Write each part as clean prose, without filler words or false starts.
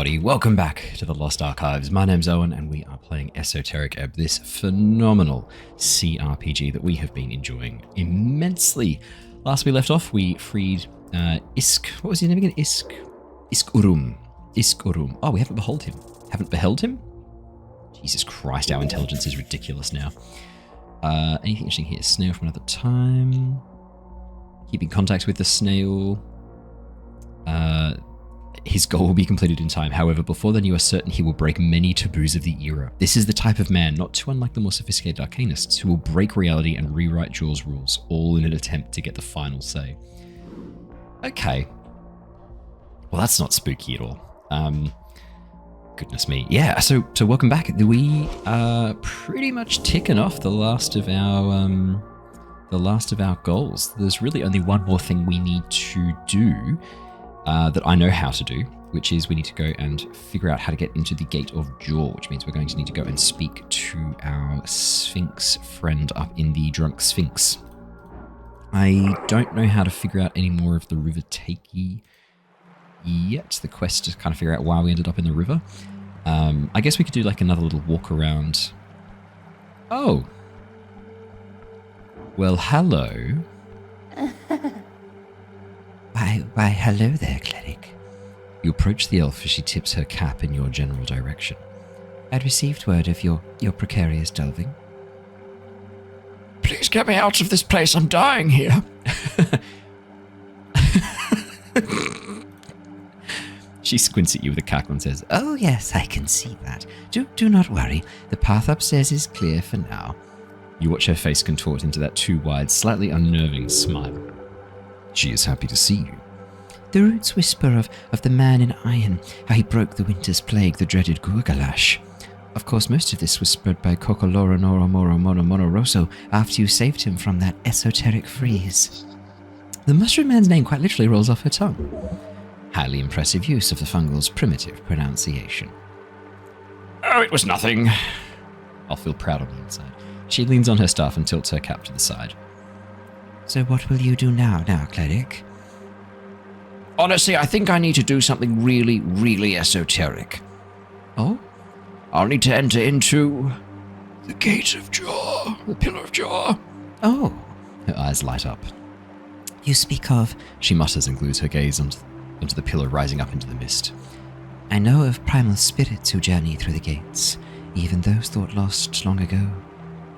everybody, welcome back to the Lost Archives. My name's Owen and we are playing Esoteric Ebb, this phenomenal CRPG that we have been enjoying immensely. Last we left off, we freed what was his name again? Isk-Urum. Oh, we haven't beheld him? Jesus Christ, our intelligence is ridiculous now. Anything interesting here? Snail from another time. Keeping contact with the snail. His goal will be completed in time. However, before then you are certain he will break many taboos of the era. This is the type of man, not too unlike the more sophisticated arcanists, who will break reality and rewrite Jaws' rules, all in an attempt to get the final say. Okay. Well, that's not spooky at all. Goodness me. Yeah, so welcome back. We are pretty much ticking off the last of our goals. There's really only one more thing we need to do. That I know how to do, which is we need to go and figure out how to get into the Gate of Jaw, which means we're going to need to go and speak to our Sphinx friend up in the Drunk Sphinx. I don't know how to figure out any more of the River Takey yet. The quest to kind of figure out why we ended up in the river. I guess we could do like another little walk around. Oh. Well, hello. Why, hello there, Cleric. You approach the elf as she tips her cap in your general direction. I'd received word of your precarious delving. Please get me out of this place, I'm dying here. She squints at you with a cackle and says, Oh yes, I can see that. Do not worry, the path upstairs is clear for now. You watch her face contort into that too wide, slightly unnerving smile. She is happy to see you. The roots whisper of the man in iron, how he broke the winter's plague, the dreaded Gurgalash. Of course, most of this was spread by Cocoloro Noro Moro Mono Monoroso after you saved him from that esoteric freeze. The mushroom man's name quite literally rolls off her tongue. Highly impressive use of the fungal's primitive pronunciation. Oh, it was nothing. I'll feel proud on the inside. She leans on her staff and tilts her cap to the side. So what will you do now, Cleric? Honestly, I think I need to do something really, really esoteric. Oh? I'll need to enter into the Gate of Jaw, the Pillar of Jaw. Oh. Her eyes light up. You speak of... She mutters and glues her gaze onto the pillar rising up into the mist. I know of primal spirits who journey through the gates, even those thought lost long ago.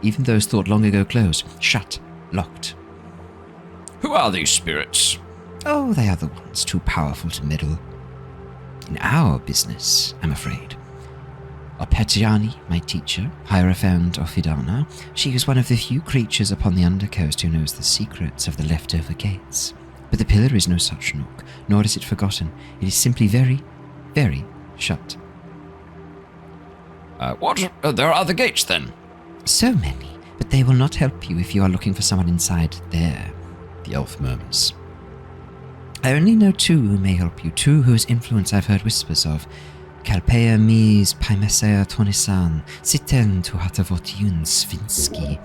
Even those thought long ago closed, shut, locked. Who are these spirits? Oh, they are the ones too powerful to meddle in our business, I'm afraid. Opetiani, my teacher, Hierophant Ophidana, she is one of the few creatures upon the undercoast who knows the secrets of the leftover gates. But the pillar is no such nook, nor is it forgotten. It is simply very, very shut. What? There are other gates, then? So many, but they will not help you if you are looking for someone inside there, the elf murmurs. I only know two who may help you, two whose influence I've heard whispers of. Kalpea mis Paimesea Tonisan, Sitten tu Hatavotiun Svinsky.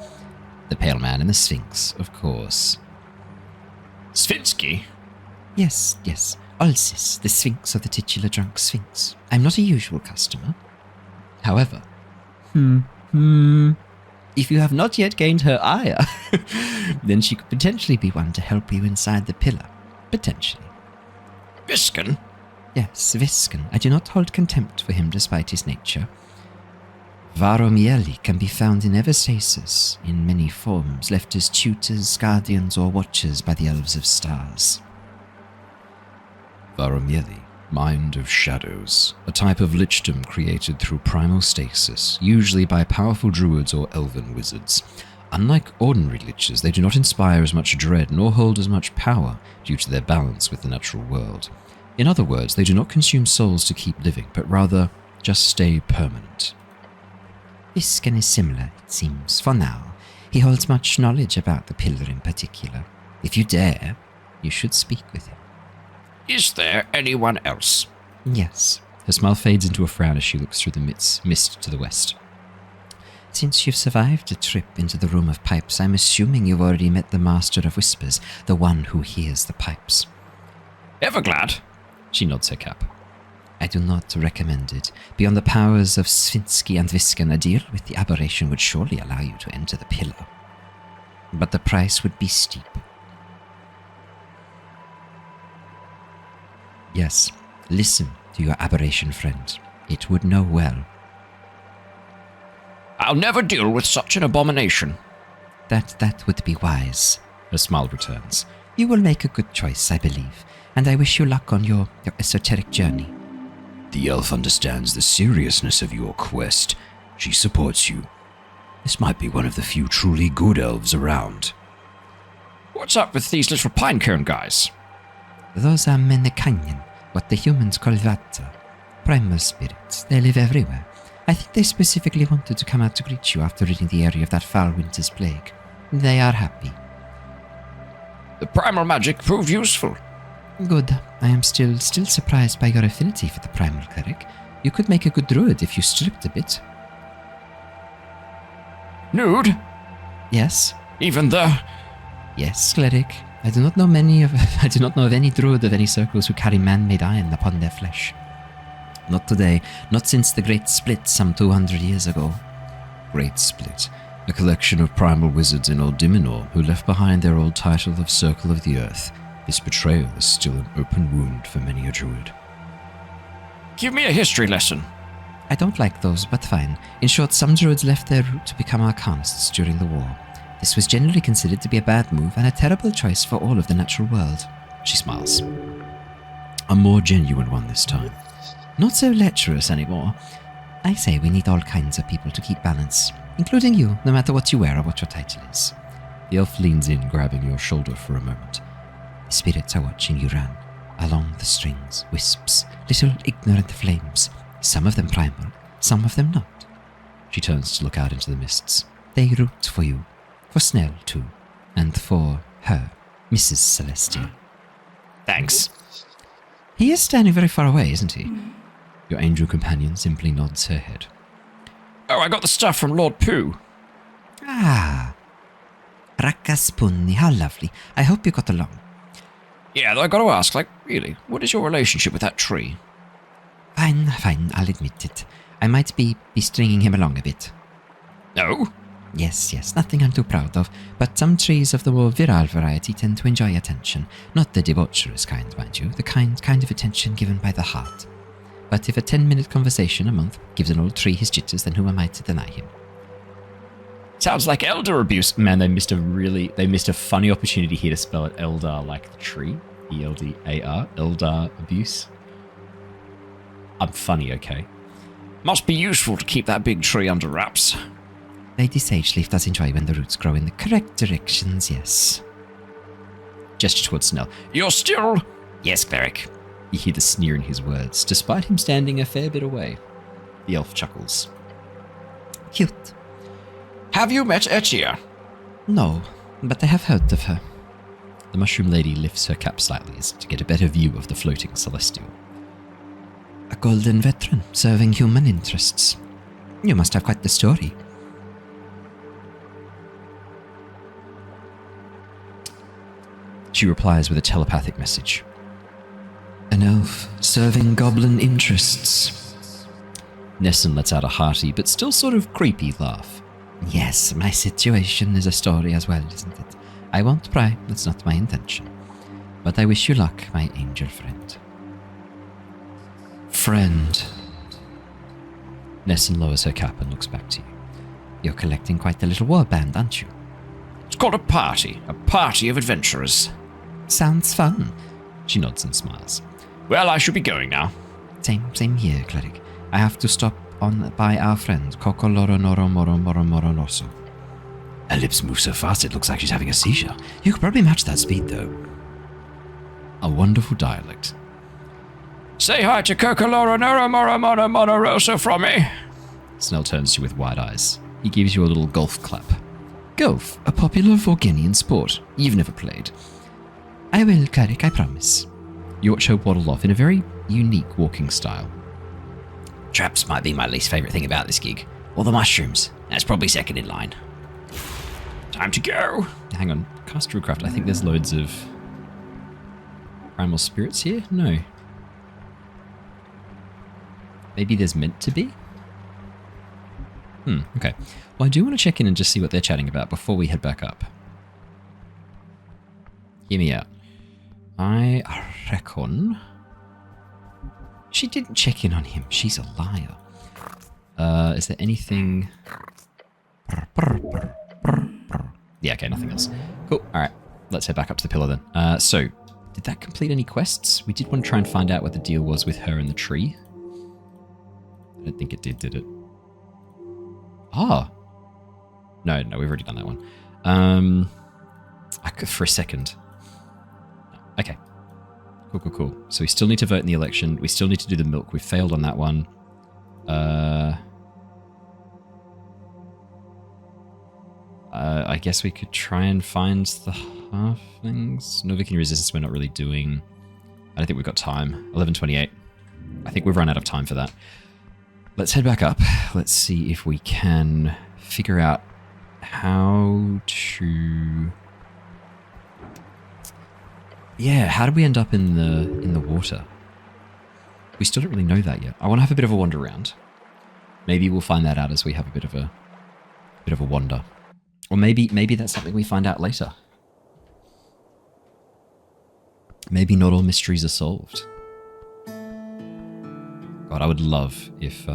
The pale man and the Sphinx, of course. Svinsky? Yes. Ulysses, the Sphinx of the titular Drunk Sphinx. I'm not a usual customer. However, if you have not yet gained her ire, then she could potentially be one to help you inside the pillar. Potentially. Visken? Yes, Visken. I do not hold contempt for him despite his nature. Varomieli can be found in Everstasis, in many forms, left as tutors, guardians, or watchers by the elves of stars. Varomieli, mind of shadows, a type of lichdom created through primal stasis, usually by powerful druids or elven wizards. Unlike ordinary liches, they do not inspire as much dread nor hold as much power due to their balance with the natural world. In other words, they do not consume souls to keep living, but rather just stay permanent. Visken is similar, it seems, for now. He holds much knowledge about the pillar in particular. If you dare, you should speak with him. Is there anyone else? Yes. Her smile fades into a frown as she looks through the mist to the west. Since you've survived a trip into the room of pipes, I'm assuming you've already met the Master of Whispers, the one who hears the pipes. Everglad? She nods her cap. I do not recommend it. Beyond the powers of Svinsky and Viskan, a deal with the aberration would surely allow you to enter the pillar. But the price would be steep. Yes, listen to your aberration friend. It would know well. I'll never deal with such an abomination. That would be wise. A smile returns. You will make a good choice, I believe, and I wish you luck on your esoteric journey. The elf understands the seriousness of your quest. She supports you. This might be one of the few truly good elves around. What's up with these little pinecone guys? Those are Menekanyan, what the humans call Vata. Primal spirits. They live everywhere. I think they specifically wanted to come out to greet you after ridding the area of that foul winter's plague. They are happy. The primal magic proved useful. Good. I am still surprised by your affinity for the primal cleric. You could make a good druid if you stripped a bit. Nude? Yes. Even the... Yes, cleric. I do not know of any druid of any circles who carry man-made iron upon their flesh. Not today, not since the Great Split some 200 years ago. Great Split. A collection of primal wizards in Old Diminor who left behind their old title of Circle of the Earth. This betrayal is still an open wound for many a druid. Give me a history lesson. I don't like those, but fine. In short, some druids left their route to become arcanists during the war. This was generally considered to be a bad move and a terrible choice for all of the natural world. She smiles. A more genuine one this time. Not so lecherous anymore. I say we need all kinds of people to keep balance, including you, no matter what you wear or what your title is. The elf leans in, grabbing your shoulder for a moment. The spirits are watching you run. Along the strings, wisps, little ignorant flames. Some of them primal, some of them not. She turns to look out into the mists. They root for you. For Snell, too. And for her, Mrs. Celestia. Thanks. He is standing very far away, isn't he? Your angel companion simply nods her head. Oh, I got the stuff from Lord Pooh. Ah. Rakaspunni, how lovely. I hope you got along. Yeah, though I got to ask, really, what is your relationship with that tree? Fine, I'll admit it. I might be stringing him along a bit. No? Yes, nothing I'm too proud of, but some trees of the more virile variety tend to enjoy attention. Not the debaucherous kind, mind you, the kind of attention given by the heart. But if a 10-minute conversation a month gives an old tree his jitters, then who am I to deny him? Sounds like elder abuse. Man, they missed a funny opportunity here to spell it Eldar like the tree. E-L-D-A-R, Eldar abuse. I'm funny, okay? Must be useful to keep that big tree under wraps. Lady Sageleaf does enjoy when the roots grow in the correct directions, yes. Gesture towards Snell. You're still... Yes, Cleric. You hear the sneer in his words, despite him standing a fair bit away. The elf chuckles. Cute. Have you met Etia? No, but I have heard of her. The mushroom lady lifts her cap slightly as to get a better view of the floating celestial. A golden veteran serving human interests. You must have quite the story. She replies with a telepathic message. An elf serving goblin interests. Nessun lets out a hearty but still sort of creepy laugh. Yes, my situation is a story as well, isn't it? I won't pry, that's not my intention. But I wish you luck, my angel friend. Friend. Nessun lowers her cap and looks back to you. You're collecting quite a little warband, aren't you? It's called a party of adventurers. Sounds fun. She nods and smiles. Well, I should be going now. Same here, Cleric. I have to stop on by our friend, Kokoloro Noro Moro Moro Moro Noso. Her lips move so fast it looks like she's having a seizure. You could probably match that speed, though. A wonderful dialect. Say hi to Kokoloro Noro Moro Moro Moro Rosso from me. Snell turns to you with wide eyes. He gives you a little golf clap. Golf, a popular Vorgenian sport. You've never played. I will, Cleric, I promise. You watch her waddle off in a very unique walking style. Traps might be my least favourite thing about this gig. Or the mushrooms. That's probably second in line. Time to go. Hang on. Cast Druidcraft. I think there's loads of primal spirits here? No. Maybe there's meant to be? Okay. Well, I do want to check in and just see what they're chatting about before we head back up. Hear me out. I reckon she didn't check in on him. She's a liar. Is there anything... Yeah, okay, nothing else. Cool. All right. Let's head back up to the pillar then. So, did that complete any quests? We did want to try and find out what the deal was with her and the tree. I don't think it did it? Ah. No, we've already done that one. I could, for a second. Okay. Cool. So we still need to vote in the election. We still need to do the milk. We failed on that one. I guess we could try and find the halflings. Norvik and resistance we're not really doing. I don't think we've got time. 11:28. I think we've run out of time for that. Let's head back up. Let's see if we can figure out how to... Yeah, how did we end up in the water? We still don't really know that yet. I want to have a bit of a wander around. Maybe we'll find that out as we have a bit of a wander. Or maybe that's something we find out later. Maybe not all mysteries are solved. God, I would love if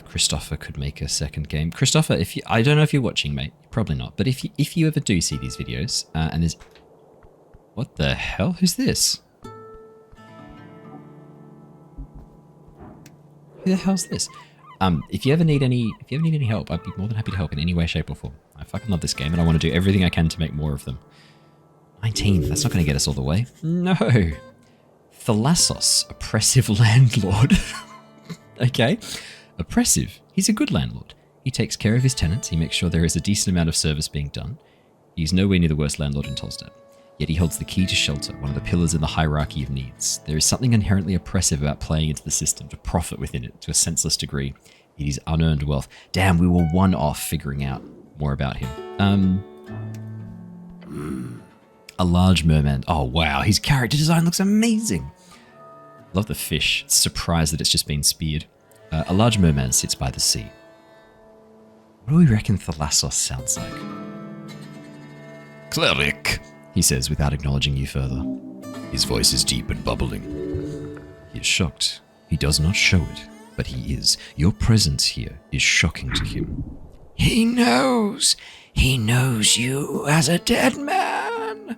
Christopher could make a second game. Christopher, I don't know if you're watching, mate. Probably not. But if you ever do see these videos, and there's... What the hell? Who's this? Who the hell's this? If you ever need any help, I'd be more than happy to help in any way, shape, or form. I fucking love this game, and I want to do everything I can to make more of them. 19. That's not going to get us all the way. No. Thalassos, oppressive landlord. Okay. Oppressive. He's a good landlord. He takes care of his tenants. He makes sure there is a decent amount of service being done. He's nowhere near the worst landlord in Tolstad. Yet he holds the key to shelter, one of the pillars in the hierarchy of needs. There is something inherently oppressive about playing into the system to profit within it to a senseless degree. It is unearned wealth. Damn, we were one off figuring out more about him. A large merman. Oh, wow. His character design looks amazing. Love the fish. Surprised that it's just been speared. A large merman sits by the sea. What do we reckon Thalassos sounds like? Cleric, he says without acknowledging you further. His voice is deep and bubbling. He is shocked. He does not show it, but he is. Your presence here is shocking to him. He knows. He knows you as a dead man.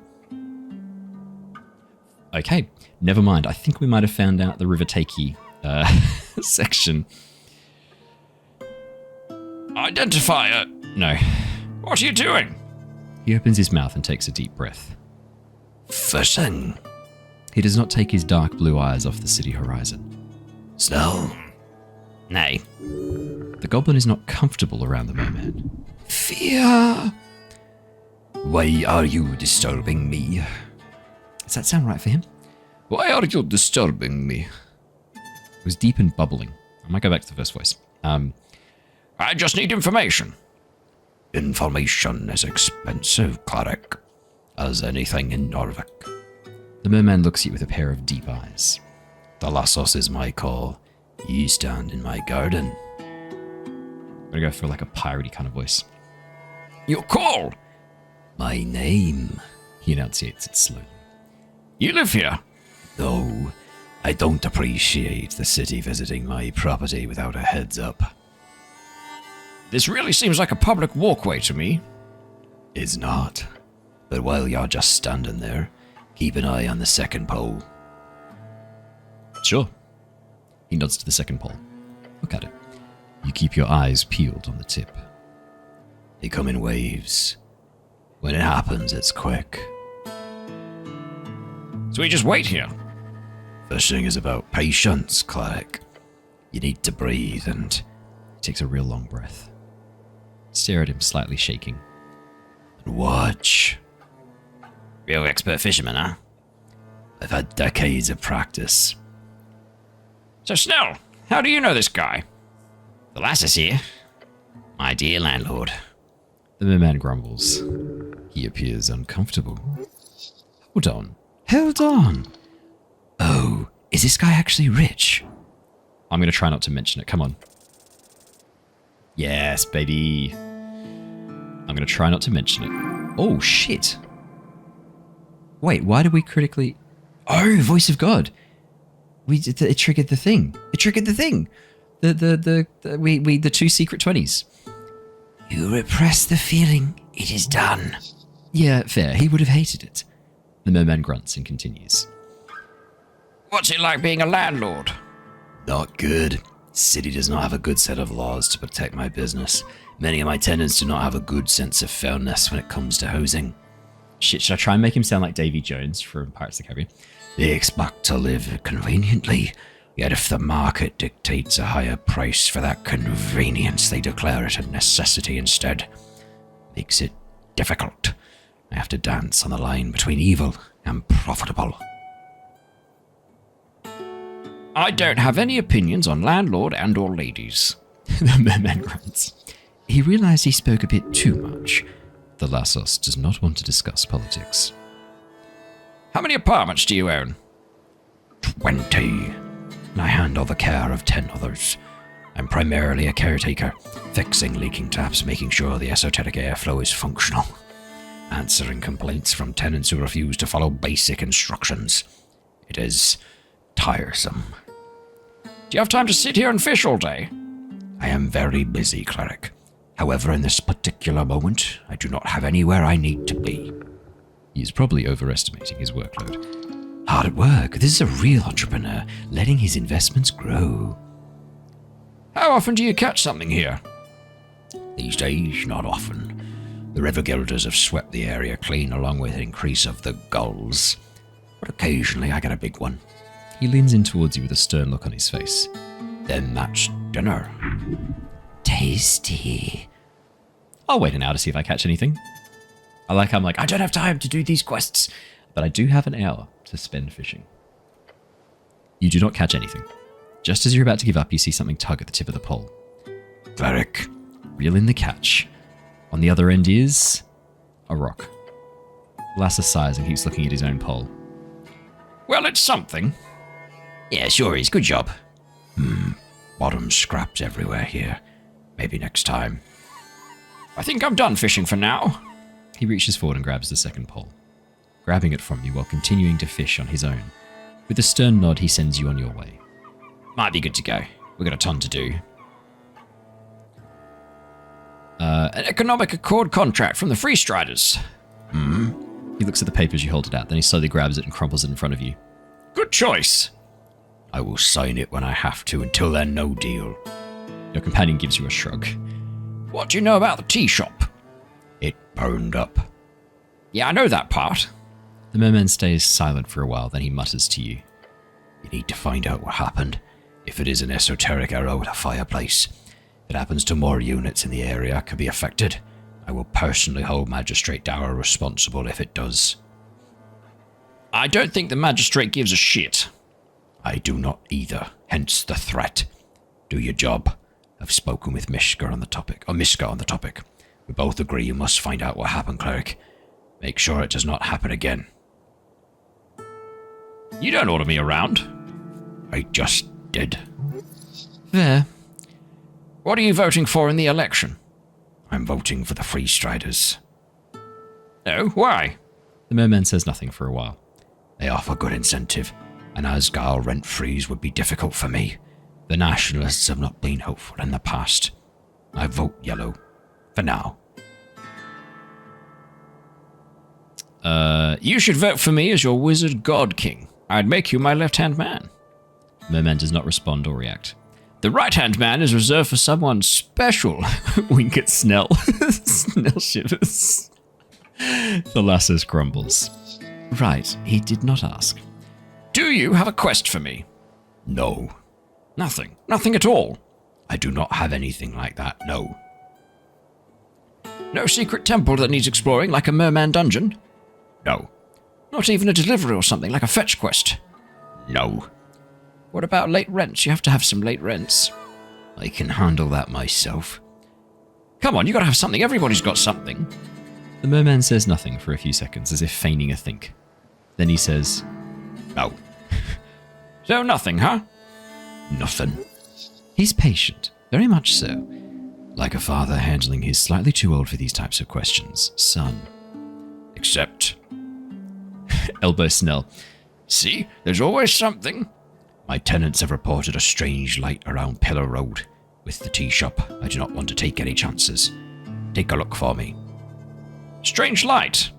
Okay, never mind. I think we might have found out the River Takey section. Identifier! No. What are you doing? He opens his mouth and takes a deep breath. Fishing. He does not take his dark blue eyes off the city horizon. Snow. Nay. The goblin is not comfortable around the merman. Fear. Why are you disturbing me? Does that sound right for him? Why are you disturbing me? It was deep and bubbling. I might go back to the first voice. I just need information. Information is expensive, Cleric, as anything in Norvik. The merman looks at you with a pair of deep eyes. Thalassos is my call. You stand in my garden. I'm gonna go for like a piratey kind of voice. Your call? My name. He enunciates it slowly. You live here? No, I don't appreciate the city visiting my property without a heads up. This really seems like a public walkway to me. It's not. But while you're just standing there, keep an eye on the second pole. Sure. He nods to the second pole. Look at it. You keep your eyes peeled on the tip. They come in waves. When it happens, it's quick. So we just wait here? Fishing is about patience, Cleric. You need to breathe and... He takes a real long breath. Stare at him, slightly shaking. And watch. Real expert fisherman, huh? I've had decades of practice. So Snell, how do you know this guy? The lass is here. My dear landlord. The merman grumbles. He appears uncomfortable. Hold on. Hold on. Oh, is this guy actually rich? I'm going to try not to mention it. Come on. Yes, baby. I'm going to try not to mention it. Oh, shit. Wait, why did we critically... Oh, voice of God. It triggered the thing. It triggered the thing. The two secret 20s. You repress the feeling. It is done. Yeah, fair. He would have hated it. The merman grunts and continues. What's it like being a landlord? Not good. City does not have a good set of laws to protect my business. Many of my tenants do not have a good sense of fairness when it comes to housing. Shit, should I try and make him sound like Davy Jones from Pirates of the Caribbean? They expect to live conveniently, yet if the market dictates a higher price for that convenience, they declare it a necessity instead. Makes it difficult. I have to dance on the line between evil and profitable. I don't have any opinions on landlord and or ladies. The merman grunts. He realized he spoke a bit too much. The Lassos does not want to discuss politics. How many apartments do you own? 20. And I handle the care of 10 others. I'm primarily a caretaker, fixing leaking taps, making sure the esoteric airflow is functional, answering complaints from tenants who refuse to follow basic instructions. It is tiresome. Do you have time to sit here and fish all day? I am very busy, Cleric. However, in this particular moment, I do not have anywhere I need to be. He is probably overestimating his workload. Hard at work. This is a real entrepreneur, letting his investments grow. How often do you catch something here? These days, not often. The river guilders have swept the area clean along with an increase of the gulls. But occasionally I get a big one. He leans in towards you with a stern look on his face. Then that's dinner. Tasty. I'll wait an hour to see if I catch anything. I'm like, I don't have time to do these quests, but I do have an hour to spend fishing. You do not catch anything. Just as you're about to give up, you see something tug at the tip of the pole. Cleric. Reel in the catch. On the other end is a rock. Lasser sighs and keeps looking at his own pole. Well, it's something. Yeah, sure is. Good job. Bottom scraps everywhere here. Maybe next time. I think I'm done fishing for now. He reaches forward and grabs the second pole, grabbing it from you while continuing to fish on his own. With a stern nod, he sends you on your way. Might be good to go. We've got a ton to do. An economic accord contract from the Free Striders. He looks at the papers you hold it out, then he slowly grabs it and crumples it in front of you. Good choice. I will sign it when I have to. Until then, no deal. Your companion gives you a shrug. What do you know about the tea shop? It burned up. Yeah, I know that part. The merman stays silent for a while, then he mutters to you. You need to find out what happened. If it is an esoteric error with a fireplace, it happens to more units in the area could be affected. I will personally hold Magistrate Dower responsible if it does. I don't think the Magistrate gives a shit. I do not either, hence the threat. Do your job. I've spoken with Miska on the topic. We both agree you must find out what happened, Cleric. Make sure it does not happen again. You don't order me around. I just did. Fair. What are you voting for in the election? I'm voting for the Free Striders. Oh, why? The merman says nothing for a while. They offer good incentive. An Asgard rent freeze would be difficult for me. The Nationalists have not been hopeful in the past. I vote yellow. For now. You should vote for me as your wizard god king. I'd make you my left-hand man. Merman does not respond or react. The right-hand man is reserved for someone special. Wink at Snell. Snell shivers. The Lassus grumbles. Right, he did not ask. Do you have a quest for me? No. Nothing. Nothing at all. I do not have anything like that, no. No secret temple that needs exploring, like a merman dungeon? No. Not even a delivery or something, like a fetch quest? No. What about late rents? You have to have some late rents. I can handle that myself. Come on, you gotta have something. Everybody's got something. The merman says nothing for a few seconds, as if feigning a think. Then he says, No. So nothing, huh? Nothing. He's patient, very much so. Like a father handling his slightly too old for these types of questions son. Except, Elbow Snell. see, there's always something. My tenants have reported a strange light around Pillar Road. With the tea shop, I do not want to take any chances. Take a look for me. Strange light.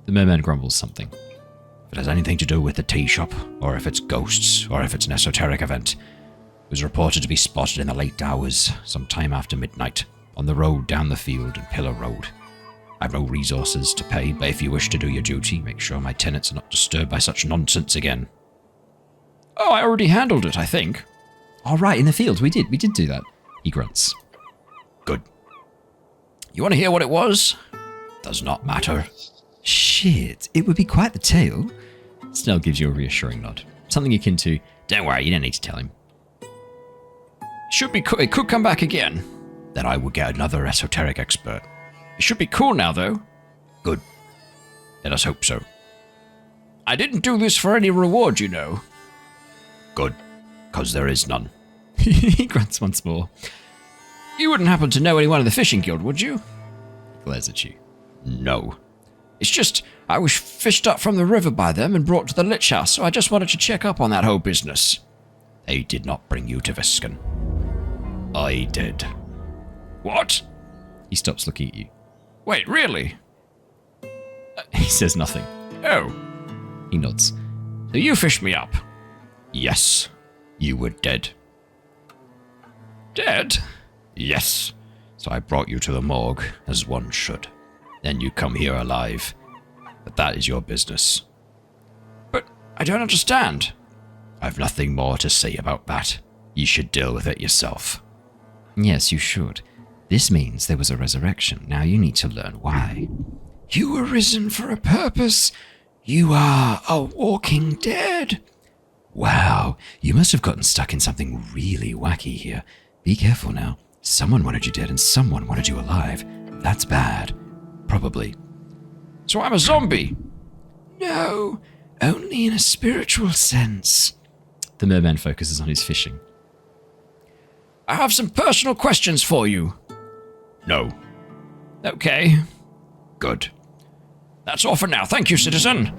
The merman grumbles something. If it has anything to do with the tea shop, or if it's ghosts, or if it's an esoteric event, it was reported to be spotted in the late hours, sometime after midnight, on the road down the field in Pillar Road. I have no resources to pay, but if you wish to do your duty, make sure my tenants are not disturbed by such nonsense again. Oh, I already handled it, I think. All right, in the field, we did do that. He grunts. Good. You want to hear what it was? Does not matter. Shit, it would be quite the tale. Snell gives you a reassuring nod. Something akin to, don't worry, you don't need to tell him. It could come back again. Then I will get another esoteric expert. It should be cool now, though. Good. Let us hope so. I didn't do this for any reward, you know. Good, 'cause there is none. He grunts once more. You wouldn't happen to know anyone in the fishing guild, would you? He glares at you. No. It's just, I was fished up from the river by them and brought to the Lich House, so I just wanted to check up on that whole business. They did not bring you to Visken. I did. What? He stops looking at you. Wait, really? He says nothing. Oh, He nods. so you fished me up. Yes, you were dead. Dead? Yes, so I brought you to the morgue, as one should. Then you come here alive. But that is your business. But I don't understand. I've nothing more to say about that. You should deal with it yourself. Yes, you should. This means there was a resurrection. Now you need to learn why. You were risen for a purpose. You are a walking dead. Wow, you must have gotten stuck in something really wacky here. Be careful now. Someone wanted you dead and someone wanted you alive. That's bad. Probably. So I'm a zombie. No, only in a spiritual sense. The merman focuses on his fishing. I have some personal questions for you. No. Okay, Good. that's all for now. Thank you, citizen.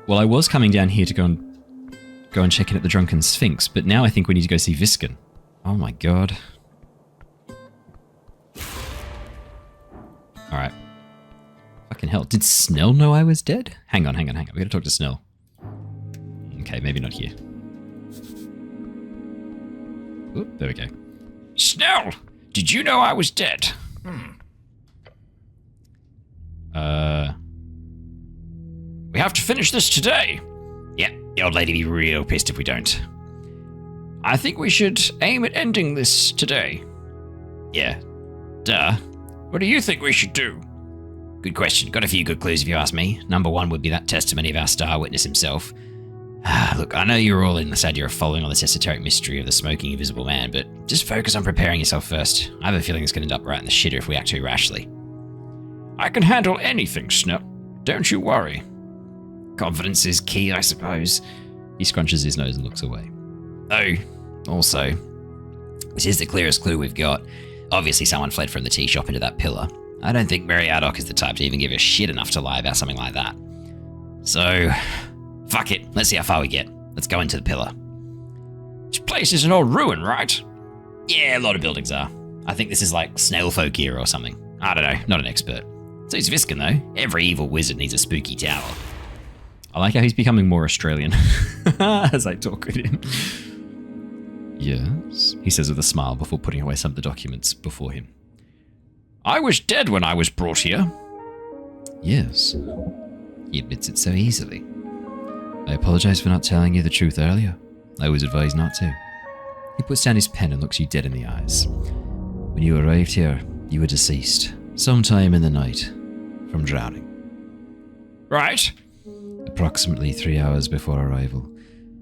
Well, I was coming down here to go and check in at the Drunken Sphinx, but now I think we need to go see Visken. Oh my god. Alright. Fucking hell. Did Snell know I was dead? Hang on. We gotta talk to Snell. Okay, maybe not here. Oop, there we go. Snell, did you know I was dead? We have to finish this today. Yeah, the old lady be real pissed if we don't. I think we should aim at ending this today. Yeah. Duh. What do you think we should do? Good question. Got a few good clues if you ask me. Number one would be that testimony of our star witness himself. Look, I know you're all in this idea of following on this esoteric mystery of the smoking invisible man, but just focus on preparing yourself first. I have a feeling it's going to end up right in the shitter if we act too rashly. I can handle anything, Snell. Don't you worry. Confidence is key, I suppose. He scrunches his nose and looks away. Oh, also, this is the clearest clue we've got. Obviously someone fled from the tea shop into that pillar. I don't think Mary Addock is the type to even give a shit enough to lie about something like that. So, fuck it. Let's see how far we get. Let's go into the pillar. This place is an old ruin, right? Yeah, a lot of buildings are. I think this is like snail folk era or something. I don't know, not an expert. So's Visken though. Every evil wizard needs a spooky tower. I like how he's becoming more Australian as I talk with him. Yes, he says with a smile before putting away some of the documents before him. I was dead when I was brought here. Yes. He admits it so easily. I apologize for not telling you the truth earlier. I was advised not to. He puts down his pen and looks you dead in the eyes. When you arrived here, you were deceased, sometime in the night, from drowning. Right. Approximately 3 hours before arrival,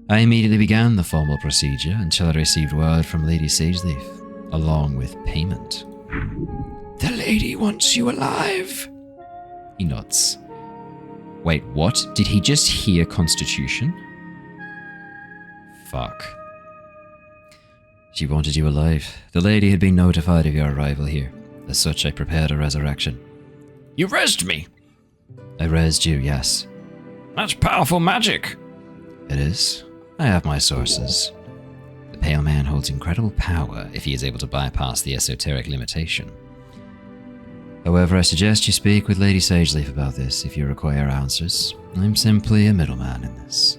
I immediately began the formal procedure until I received word from Lady Sageleaf, along with payment. The lady wants you alive. He nods. Wait, what? Did he just hear Constitution? Fuck. She wanted you alive. The lady had been notified of your arrival here. As such, I prepared a resurrection. You rezzed me. I raised you, yes. That's powerful magic. It is. I have my sources. The Pale Man holds incredible power if he is able to bypass the esoteric limitation. However, I suggest you speak with Lady Sageleaf about this if you require answers. I'm simply a middleman in this.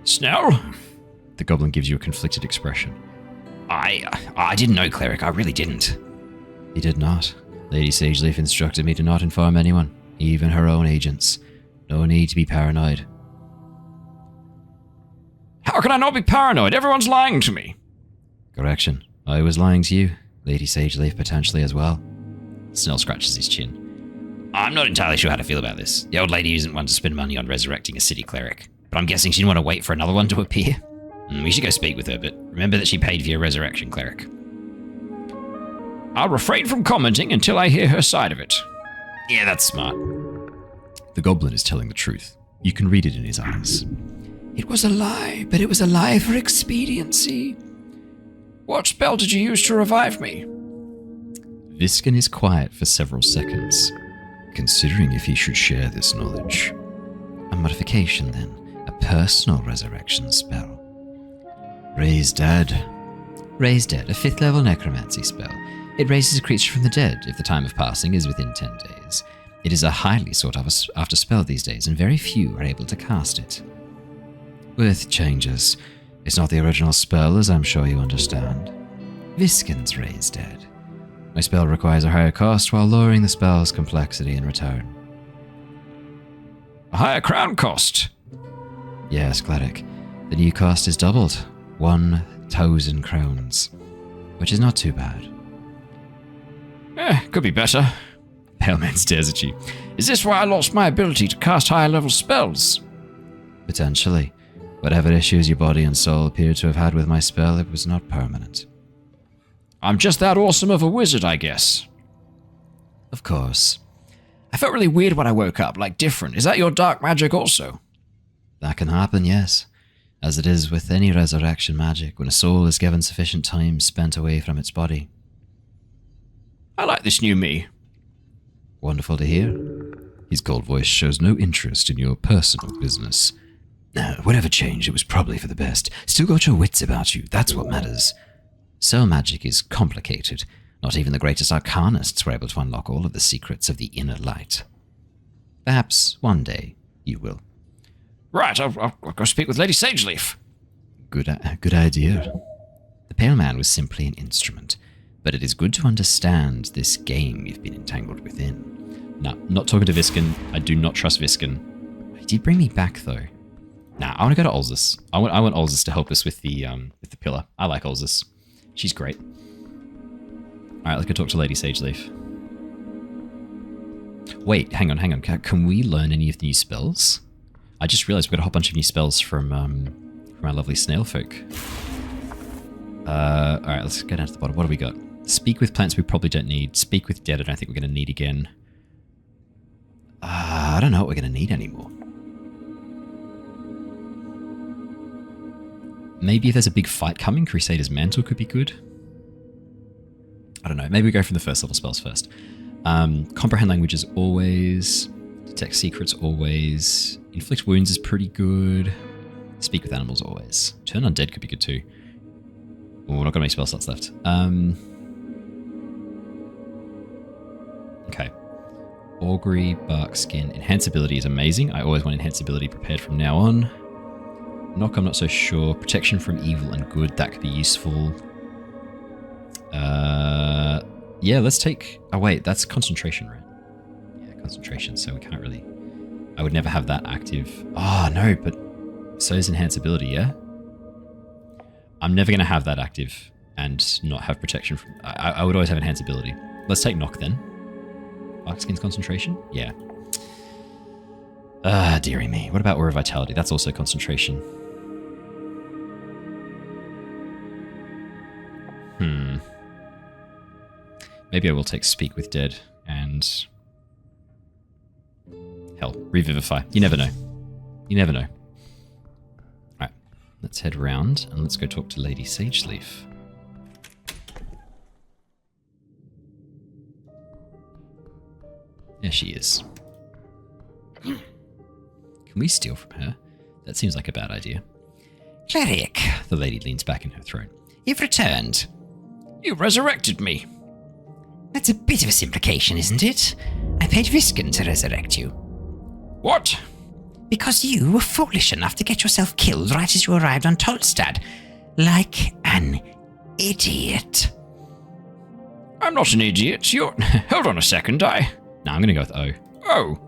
Snell? The goblin gives you a conflicted expression. I didn't know, Cleric. I really didn't. He did not. Lady Sageleaf instructed me to not inform anyone, even her own agents. No need to be paranoid. How can I not be paranoid? Everyone's lying to me. Correction. I was lying to you. Lady Sageleaf potentially as well. Snell scratches his chin. I'm not entirely sure how to feel about this. The old lady isn't one to spend money on resurrecting a city cleric. But I'm guessing she didn't want to wait for another one to appear. We should go speak with her, but remember that she paid for your resurrection, Cleric. I'll refrain from commenting until I hear her side of it. Yeah, that's smart. The goblin is telling the truth. You can read it in his eyes. It was a lie, but it was a lie for expediency. What spell did you use to revive me? Visken is quiet for several seconds, Considering if he should share this knowledge. A modification, then. A personal resurrection spell. Raise Dead. Raise Dead, a 5th level necromancy spell. It raises a creature from the dead if the time of passing is within 10 days. It is a highly sought after spell these days, and very few are able to cast it. With changes. It's not the original spell, as I'm sure you understand. Visken's Raise Dead. My spell requires a higher cost while lowering the spell's complexity in return. A higher crown cost. Yes, Cleric. The new cost is doubled. 1,000 crowns. Which is not too bad. Could be better. Pale Man stares at you. Is this why I lost my ability to cast higher level spells? Potentially. Whatever issues your body and soul appear to have had with my spell, it was not permanent. I'm just that awesome of a wizard, I guess. Of course. I felt really weird when I woke up, like different. Is that your dark magic also? That can happen, yes. As it is with any resurrection magic when a soul is given sufficient time spent away from its body. I like this new me. Wonderful to hear. His cold voice shows no interest in your personal business. Whatever changed, it was probably for the best. Still got your wits about you, that's what matters. Soul magic is complicated. Not even the greatest arcanists were able to unlock all of the secrets of the inner light. Perhaps one day you will. Right, I'll go speak with Lady Sageleaf. Good idea. The Pale Man was simply an instrument, but it is good to understand this game you've been entangled within. Now, not talking to Visken. I do not trust Visken. He did bring me back, though. Now, I want to go to Olzus. I want Olzus to help us with the pillar. I like Olzus. She's great. All right, let's go talk to Lady Sageleaf. Wait, hang on. Can we learn any of the new spells? I just realized we've got a whole bunch of new spells from our lovely snail folk. All right, let's go down to the bottom. What do we got? Speak with plants we probably don't need. Speak with dead I don't think we're going to need again. I don't know what we're going to need anymore. Maybe if there's a big fight coming, Crusader's Mantle could be good. I don't know. Maybe we go from the first level spells first. Comprehend languages always. Detect secrets always. Inflict wounds is pretty good. Speak with animals always. Turn undead could be good too. Oh, we're not got many spell slots left. Okay. Augury, bark, skin. Enhance ability is amazing. I always want enhance ability prepared from now on. Knock, I'm not so sure. Protection from evil and good, that could be useful. Yeah, let's take... Oh, wait, that's concentration, right? Yeah, concentration, so we can't really... I would never have that active. Oh, no, but... So is enhance ability, yeah? I'm never going to have that active and not have protection from... I would always have enhance ability. Let's take knock, then. Bark, skin's concentration? Yeah. Dearie me. What about Aura Vitality? That's also concentration. Maybe I will take Speak with Dead and... Hell, Revivify. You never know. You never know. Alright, let's head around and let's go talk to Lady Sageleaf. There she is. Can we steal from her? That seems like a bad idea. Cleric, The lady leans back in her throne. you've returned. You resurrected me. That's a bit of a simplification, isn't it? I paid Viscon to resurrect you. What? Because you were foolish enough to get yourself killed right as you arrived on Tolstad. Like an idiot. I'm not an idiot. You're... Hold on a second, No, I'm going to go with O. Oh.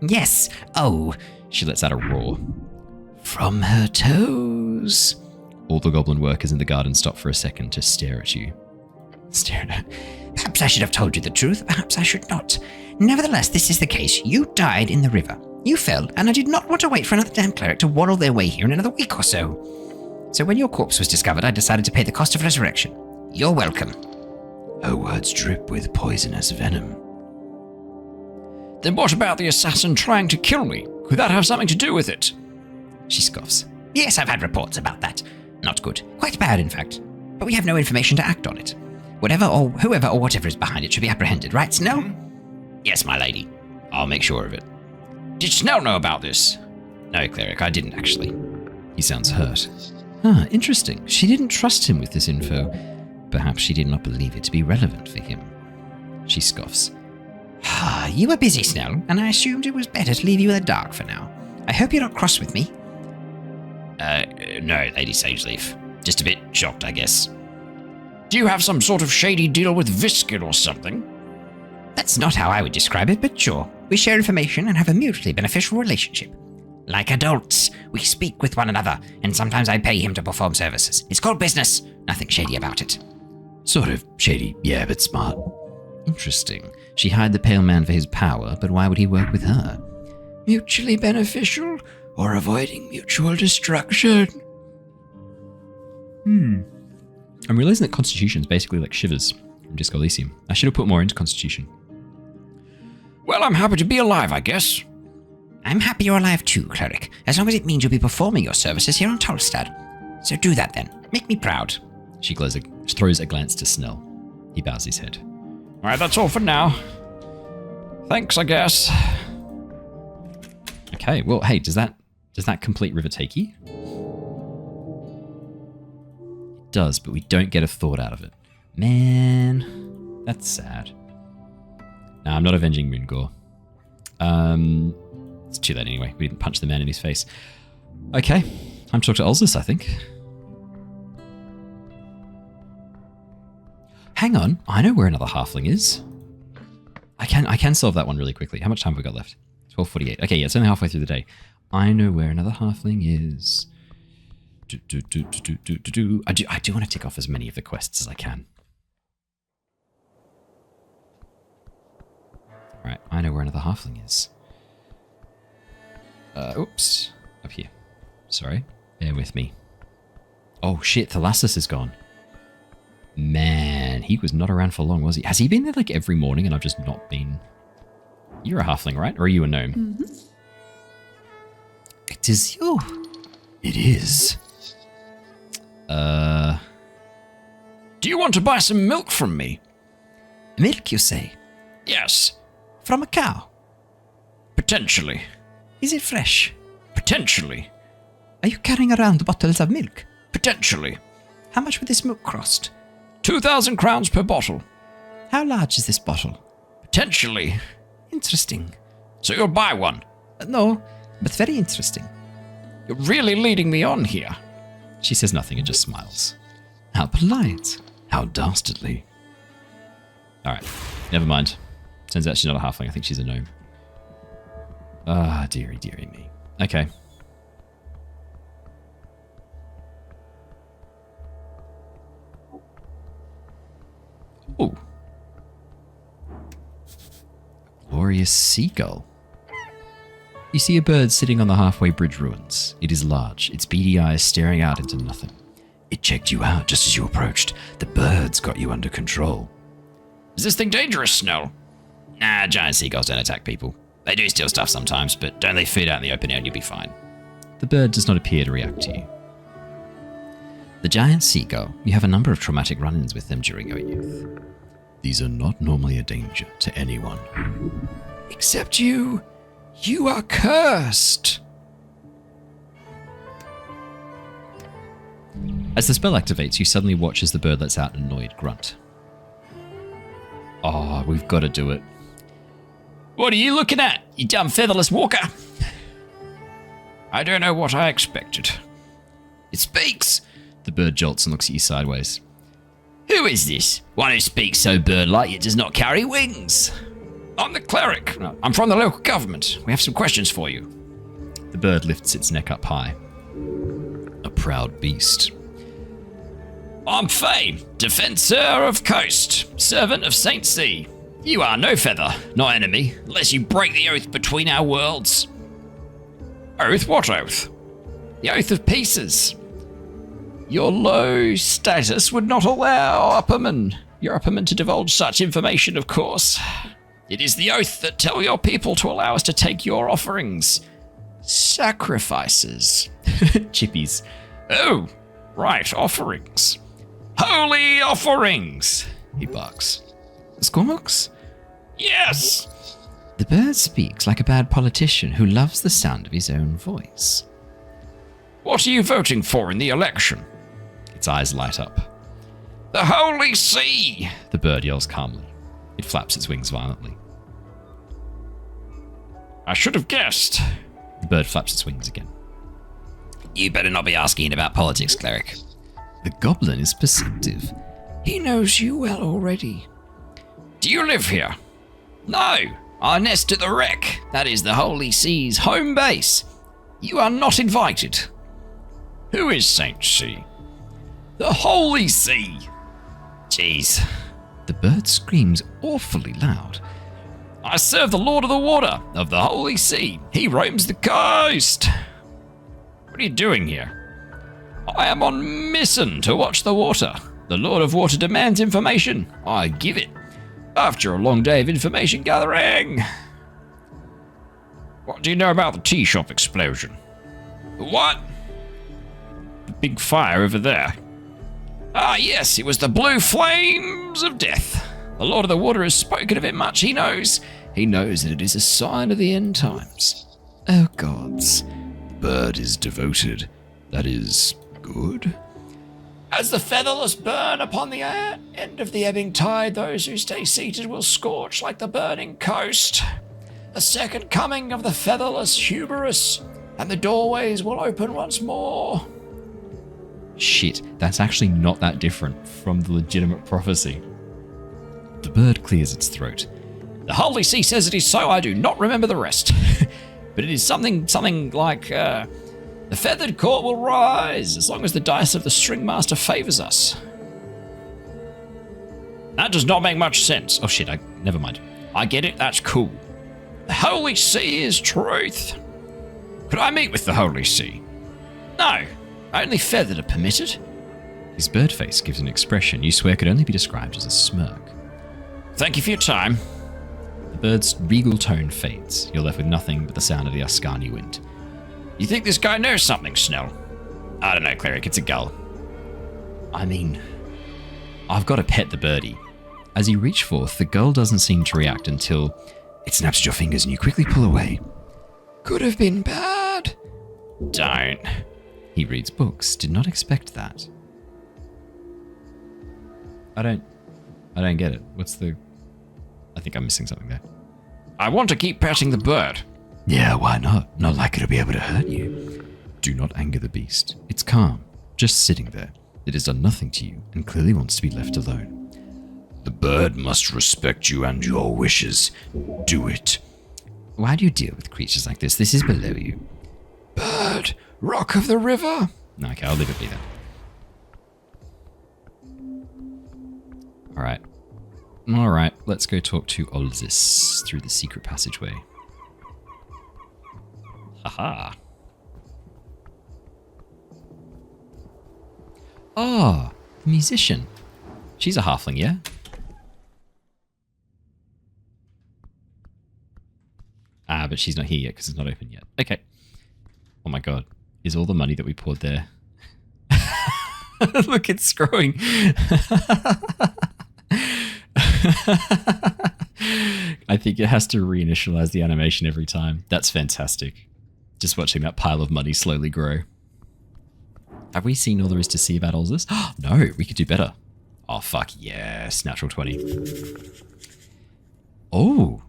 Yes, oh, She lets out a roar. from her toes. All the goblin workers in the garden stop for a second to stare at you. Stare at her. Perhaps I should have told you the truth, perhaps I should not. Nevertheless, this is the case. You died in the river. You fell, and I did not want to wait for another damn cleric to waddle their way here in another week or so. So when your corpse was discovered, I decided to pay the cost of resurrection. You're welcome. Her words drip with poisonous venom. Then what about the assassin trying to kill me? Could that have something to do with it? She scoffs. Yes, I've had reports about that. Not good. Quite bad, in fact. But we have no information to act on it. Whatever or whoever or whatever is behind it should be apprehended, right, Snell? Yes, my lady. I'll make sure of it. Did Snell know about this? No, Cleric, I didn't actually. He sounds hurt. Ah, interesting. She didn't trust him with this info. Perhaps she did not believe it to be relevant for him. She scoffs. You were busy, Snell, and I assumed it was better to leave you in the dark for now. I hope you're not cross with me. No, Lady Sageleaf. Just a bit shocked, I guess. Do you have some sort of shady deal with Viscon or something? That's not how I would describe it, but sure. We share information and have a mutually beneficial relationship. Like adults, we speak with one another, and sometimes I pay him to perform services. It's called business. Nothing shady about it. Sort of shady, yeah, but smart. Interesting. She hired the pale man for his power, but why would he work with her? Mutually beneficial or avoiding mutual destruction? I'm realizing that Constitution is basically like Shivers from Disco Elysium. I should have put more into Constitution. Well, I'm happy to be alive, I guess. I'm happy you're alive too, Cleric, as long as it means you'll be performing your services here on Tolstad. So do that then. Make me proud. She throws a glance to Snell. He bows his head. All right, that's all for now. Thanks, I guess. Okay, well, hey, does that complete River Takey? It does, but we don't get a thought out of it. Man, that's sad. No, I'm not avenging Moongore. It's too late anyway. We didn't punch the man in his face. Okay, time to talk to Ulzus, I think. Hang on, I know where another halfling is. I can solve that one really quickly. How much time have we got left? 12:48. Okay, yeah, it's only halfway through the day. I know where another halfling is. I do want to tick off as many of the quests as I can. Right, I know where another halfling is. Oops. Up here. Sorry. Bear with me. Oh shit, Thalassus is gone. Man, he was not around for long, was he? Has he been there like every morning and I've just not been... You're a halfling, right? Or are you a gnome? Mm-hmm. It is you. It is. Do you want to buy some milk from me? Milk, you say? Yes, From a cow? potentially. Is it fresh? Potentially. Are you carrying around bottles of milk? Potentially. How much would this milk cost? 2,000 crowns per bottle. How large is this bottle? Potentially. Interesting. So you'll buy one. No, but very interesting. You're really leading me on here. She says nothing and just smiles. How polite. How dastardly. Alright, never mind. Turns out she's not a halfling, I think she's a gnome. Ah, dearie, dearie me. Okay. Ooh. Glorious seagull. You see a bird sitting on the halfway bridge ruins. It is large, its beady eyes staring out into nothing. It checked you out just as you approached. The birds got you under control. Is this thing dangerous, Snell? Nah, giant seagulls don't attack people. They do steal stuff sometimes, but don't they feed out in the open air and you'll be fine. The bird does not appear to react to you. The giant seagull, you have a number of traumatic run-ins with them during your youth. These are not normally a danger to anyone. Except you are cursed. As the spell activates, you suddenly watch as the bird lets out an annoyed grunt. Oh, we've got to do it. What are you looking at, you dumb featherless walker? I don't know what I expected. It speaks. The bird jolts and looks at you sideways. Who is this? One who speaks so bird-like it does not carry wings. I'm the cleric. I'm from the local government. We have some questions for you. The bird lifts its neck up high. A proud beast. I'm Fame, Defensor of Coast, Servant of Saint Sea. You are no feather, not enemy, unless you break the oath between our worlds. Oath? What oath? The oath of pieces. Your low status would not allow your upperman to divulge such information, of course. It is the oath that tell your people to allow us to take your offerings. Sacrifices. Chippies. Oh, right, offerings. Holy offerings, he barks. Squawks? Yes! The bird speaks like a bad politician who loves the sound of his own voice. What are you voting for in the election? Its eyes light up. The Holy See! The bird yells calmly. It flaps its wings violently. I should have guessed. The bird flaps its wings again. You better not be asking about politics, cleric. The goblin is perceptive. He knows you well already. Do you live here? No, I nest at the wreck. That is the Holy Sea's home base. You are not invited. Who is Saint Sea? The Holy See. Jeez. The bird screams awfully loud. I serve the Lord of the Water of the Holy See. He roams the coast. What are you doing here? I am on mission to watch the water. The Lord of Water demands information. I give it. After a long day of information gathering. What do you know about the tea shop explosion? What? The big fire over there. Ah, yes, it was the blue flames of death. The Lord of the Water has spoken of it much. He knows. He knows that it is a sign of the end times. Oh, gods. The bird is devoted. That is good. As the featherless burn upon the end of the ebbing tide, those who stay seated will scorch like the burning coast. The second coming of the featherless humorous, and the doorways will open once more. Shit, that's actually not that different from the legitimate prophecy. The bird clears its throat. The Holy See says it is so. I do not remember the rest. But it is something like, the feathered court will rise as long as the dice of the string master favors us. That does not make much sense. Oh shit, never mind. I get it, that's cool. The Holy See is truth. Could I meet with the Holy See? No, only feathered are permitted. His bird face gives an expression you swear could only be described as a smirk. Thank you for your time. The bird's regal tone fades. You're left with nothing but the sound of the Ascani wind. You think this guy knows something, Snell? I don't know, Cleric, it's a gull. I mean, I've got to pet the birdie. As you reach forth, the gull doesn't seem to react until it snaps at your fingers and you quickly pull away. Could have been bad. Don't. He reads books. Did not expect that. I don't get it. I think I'm missing something there. I want to keep petting the bird. Yeah, why not? Not like it'll be able to hurt you. Do not anger the beast. It's calm, just sitting there. It has done nothing to you and clearly wants to be left alone. The bird must respect you and your wishes. Do it. Why do you deal with creatures like this? This is below you. Bird, rock of the river. No, okay, I'll leave it be then. Alright, let's go talk to Olzis through the secret passageway. Haha. Oh, the musician. She's a halfling, yeah? Ah, but she's not here yet because it's not open yet. Okay. Oh my god. Is all the money that we poured there? Look, it's scrolling. I think it has to reinitialize the animation every time. That's fantastic. Just watching that pile of money slowly grow. Have we seen all there is to see about all this? No, we could do better. Oh, fuck yes. Natural 20. Oh.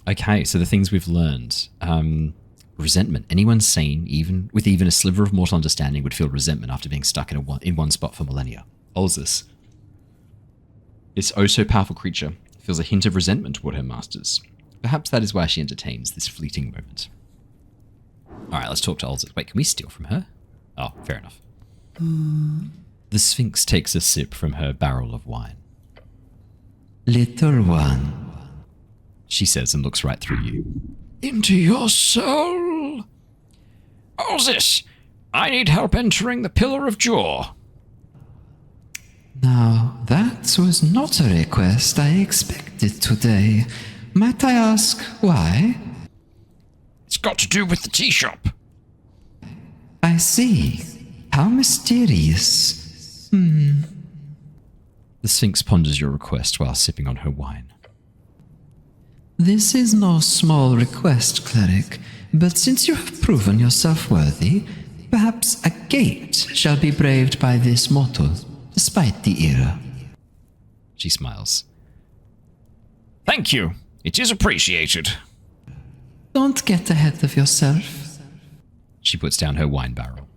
Okay, so the things we've learned. Resentment. Anyone sane, even with even a sliver of mortal understanding, would feel resentment after being stuck in one spot for millennia. Olzus. This oh so powerful creature feels a hint of resentment toward her masters. Perhaps that is why she entertains this fleeting moment. Alright, let's talk to Olzus. Wait, can we steal from her? Oh, fair enough. The Sphinx takes a sip from her barrel of wine. Little one, She says and looks right through you. Into your soul. Olzus, I need help entering the Pillar of Jaw. now that was not a request I expected today. Might I ask why? It's got to do with the tea shop. I see. How mysterious. The Sphinx ponders your request while sipping on her wine. This is no small request, Cleric, but since you have proven yourself worthy, perhaps a gate shall be braved by this mortal, despite the era. She smiles. Thank you. It is appreciated. Don't get ahead of yourself. She puts down her wine barrel.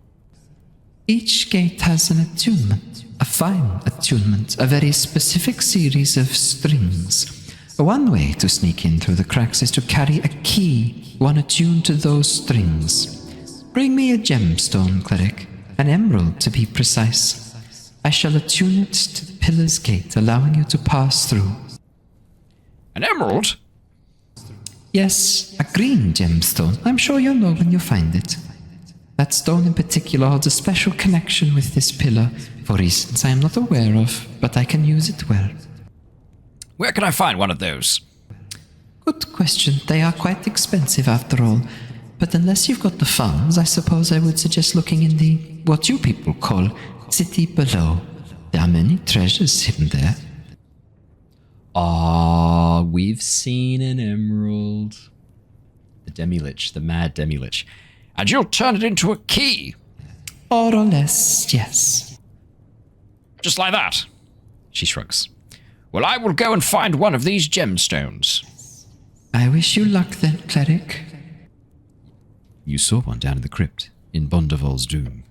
Each gate has an attunement, a fine attunement, a very specific series of strings. One way to sneak in through the cracks is to carry a key, one attuned to those strings. Bring me a gemstone, Cleric, an emerald to be precise. I shall attune it to the pillar's gate, allowing you to pass through. An emerald? Yes, a green gemstone. I'm sure you'll know when you find it. That stone in particular holds a special connection with this pillar, for reasons I am not aware of, but I can use it well. Where can I find one of those? Good question. They are quite expensive after all. But unless you've got the funds, I suppose I would suggest looking in the, what you people call, city below. There are many treasures hidden there. Ah, we've seen an emerald. The Demi-Lich, the mad Demi-Lich. And you'll turn it into a key. More or less, yes. Just like that. She shrugs. Well, I will go and find one of these gemstones. I wish you luck then, Cleric. You saw one down in the crypt, in Bondavol's Doom.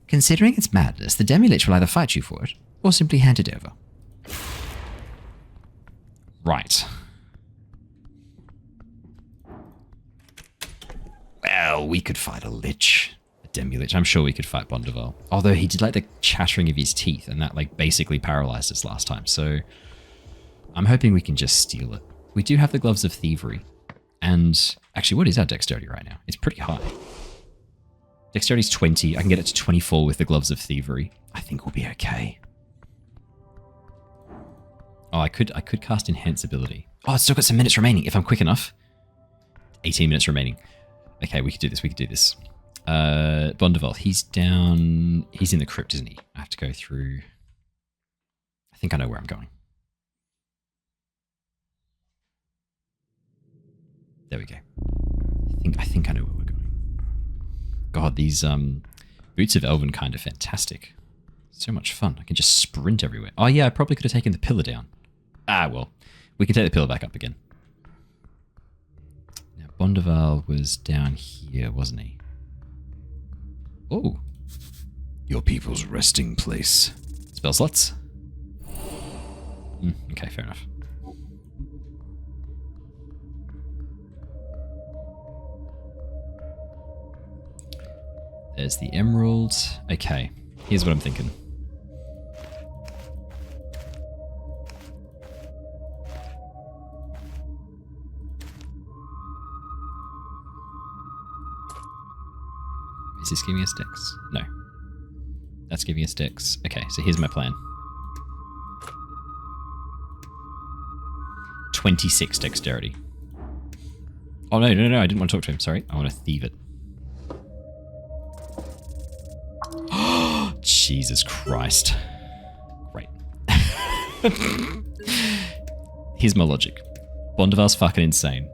Considering its madness, the Demi-Lich will either fight you for it, or simply hand it over. Right. Well, we could fight a Lich. A Demi-Lich. I'm sure we could fight Bondavol. Although he did like the chattering of his teeth, and that like basically paralyzed us last time, so I'm hoping we can just steal it. We do have the Gloves of Thievery. And actually, what is our dexterity right now? It's pretty high. Dexterity's 20. I can get it to 24 with the Gloves of Thievery. I think we'll be okay. Oh, I could cast Enhance Ability. Oh, it's still got some minutes remaining if I'm quick enough. 18 minutes remaining. Okay, we could do this. Bondavol, he's down... He's in the crypt, isn't he? I have to go through... I think I know where I'm going. There we go. I think I know where we're going. God, these Boots of Elvenkind are fantastic. So much fun. I can just sprint everywhere. Oh yeah, I probably could have taken the pillar down. Ah, well. We can take the pillar back up again. Now, Bondaval was down here, wasn't he? Oh. Your people's resting place. Spell slots? Okay, fair enough. There's the emerald. Okay, here's what I'm thinking. Is this giving us dex? No. That's giving us dex. Okay, so here's my plan. 26 dexterity. Oh, no, I didn't want to talk to him. Sorry, I want to thieve it. Jesus Christ. Great. Here's my logic. Bondivar's fucking insane.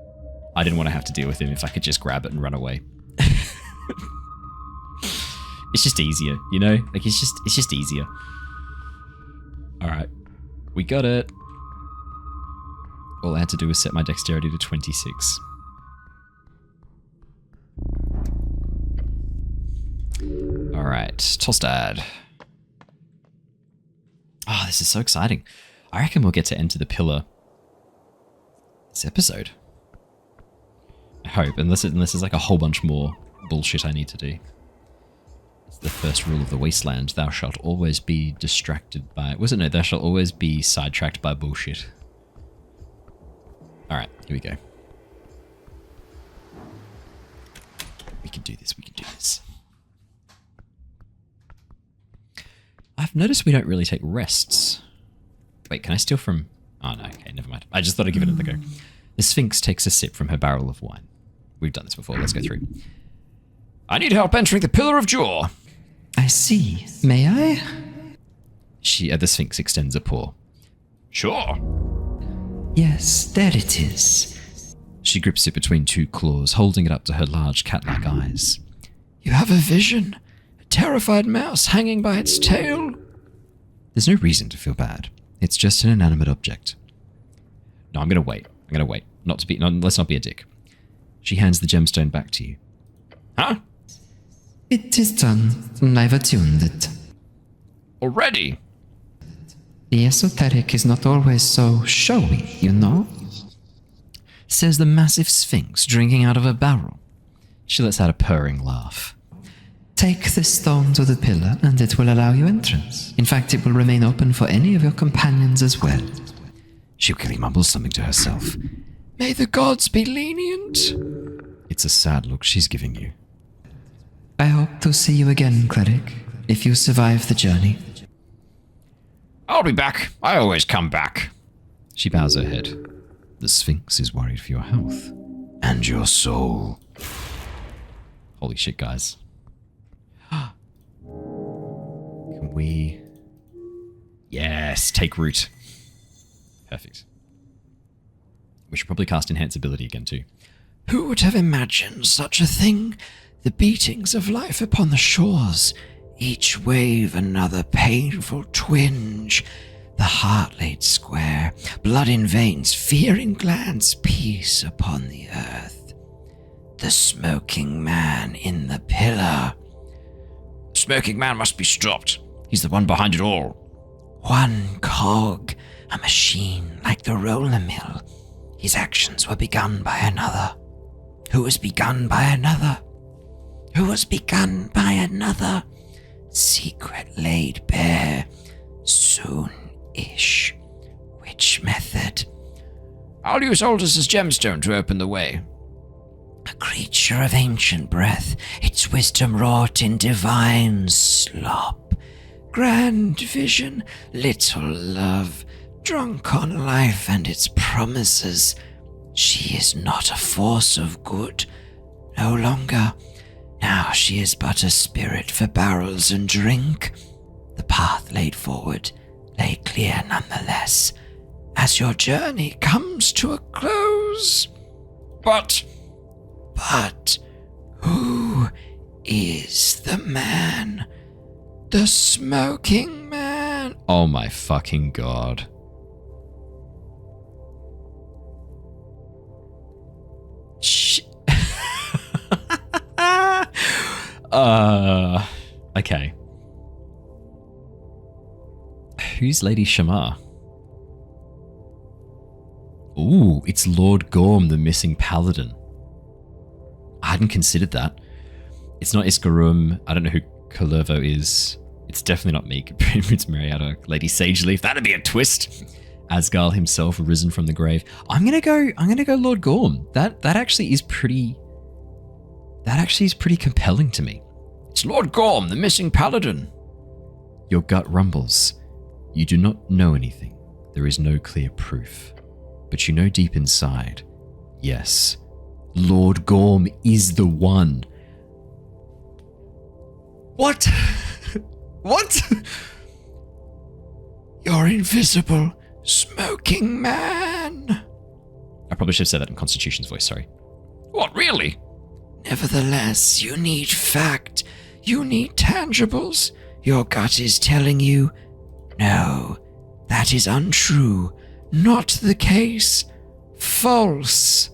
I didn't want to have to deal with him if I could just grab it and run away. It's just easier, you know? Like, it's just easier. Alright. We got it. All I had to do was set my dexterity to 26. Alright. Tostad. Oh, this is so exciting. I reckon we'll get to enter the pillar this episode. I hope, unless there's like a whole bunch more bullshit I need to do. It's the first rule of the wasteland. Thou shalt always be distracted by... Was it? No, thou shalt always be sidetracked by bullshit. Alright, here we go. We can do this, we can do this. I've noticed we don't really take rests. Wait, can I steal from... Oh no, okay, never mind. I just thought I'd give it a go. The Sphinx takes a sip from her barrel of wine. We've done this before, let's go through. I need help entering the Pillar of Jaw. I see. May I? The Sphinx extends a paw. Sure. Yes, there it is. She grips it between two claws, holding it up to her large cat-like eyes. You have a vision? A terrified mouse hanging by its tail? There's no reason to feel bad. It's just an inanimate object. No, I'm gonna wait. Let's not be a dick. She hands the gemstone back to you. Huh? It is done. I've attuned it. Already? The esoteric is not always so showy, you know? Says the massive Sphinx drinking out of a barrel. She lets out a purring laugh. Take the stone to the pillar and it will allow you entrance. In fact, it will remain open for any of your companions as well. She quickly mumbles something to herself. May the gods be lenient. It's a sad look she's giving you. I hope to see you again, Cleric, if you survive the journey. I'll be back. I always come back. She bows her head. The Sphinx is worried for your health. And your soul. Holy shit, guys. Can we... Yes, take root. Perfect. We should probably cast Enhance Ability again, too. Who would have imagined such a thing? The beatings of life upon the shores, each wave another painful twinge. The heart laid square, blood in veins, fear in glands, peace upon the earth. The smoking man in the pillar. The smoking man must be stopped. He's the one behind it all. One cog, a machine like the roller mill. His actions were begun by another. Who was begun by another? Who was begun by another? Secret laid bare, soon-ish. Which method? I'll use Aldous' gemstone to open the way. A creature of ancient breath, its wisdom wrought in divine slop. Grand vision, little love, drunk on life and its promises. She is not a force of good, no longer. Now she is but a spirit for barrels and drink. The path laid forward, lay clear nonetheless, as your journey comes to a close. But who is the man? The smoking man? Oh my fucking god. Okay. Who's Lady Shamar? Ooh, it's Lord Gorm, the missing paladin. I hadn't considered that. It's not Iskarum. I don't know who Kalervo is. It's definitely not me. It's Marietta, Lady Sageleaf. That'd be a twist. Asgal himself, risen from the grave. I'm gonna go Lord Gorm. That actually is pretty compelling to me. It's Lord Gorm, the missing paladin. Your gut rumbles. You do not know anything. There is no clear proof. But you know deep inside, yes, Lord Gorm is the one. What? What? You're invisible, smoking man. I probably should have said that in Constitution's voice, sorry. What, really? Nevertheless, you need fact. You need tangibles. Your gut is telling you, no, that is untrue. Not the case. False.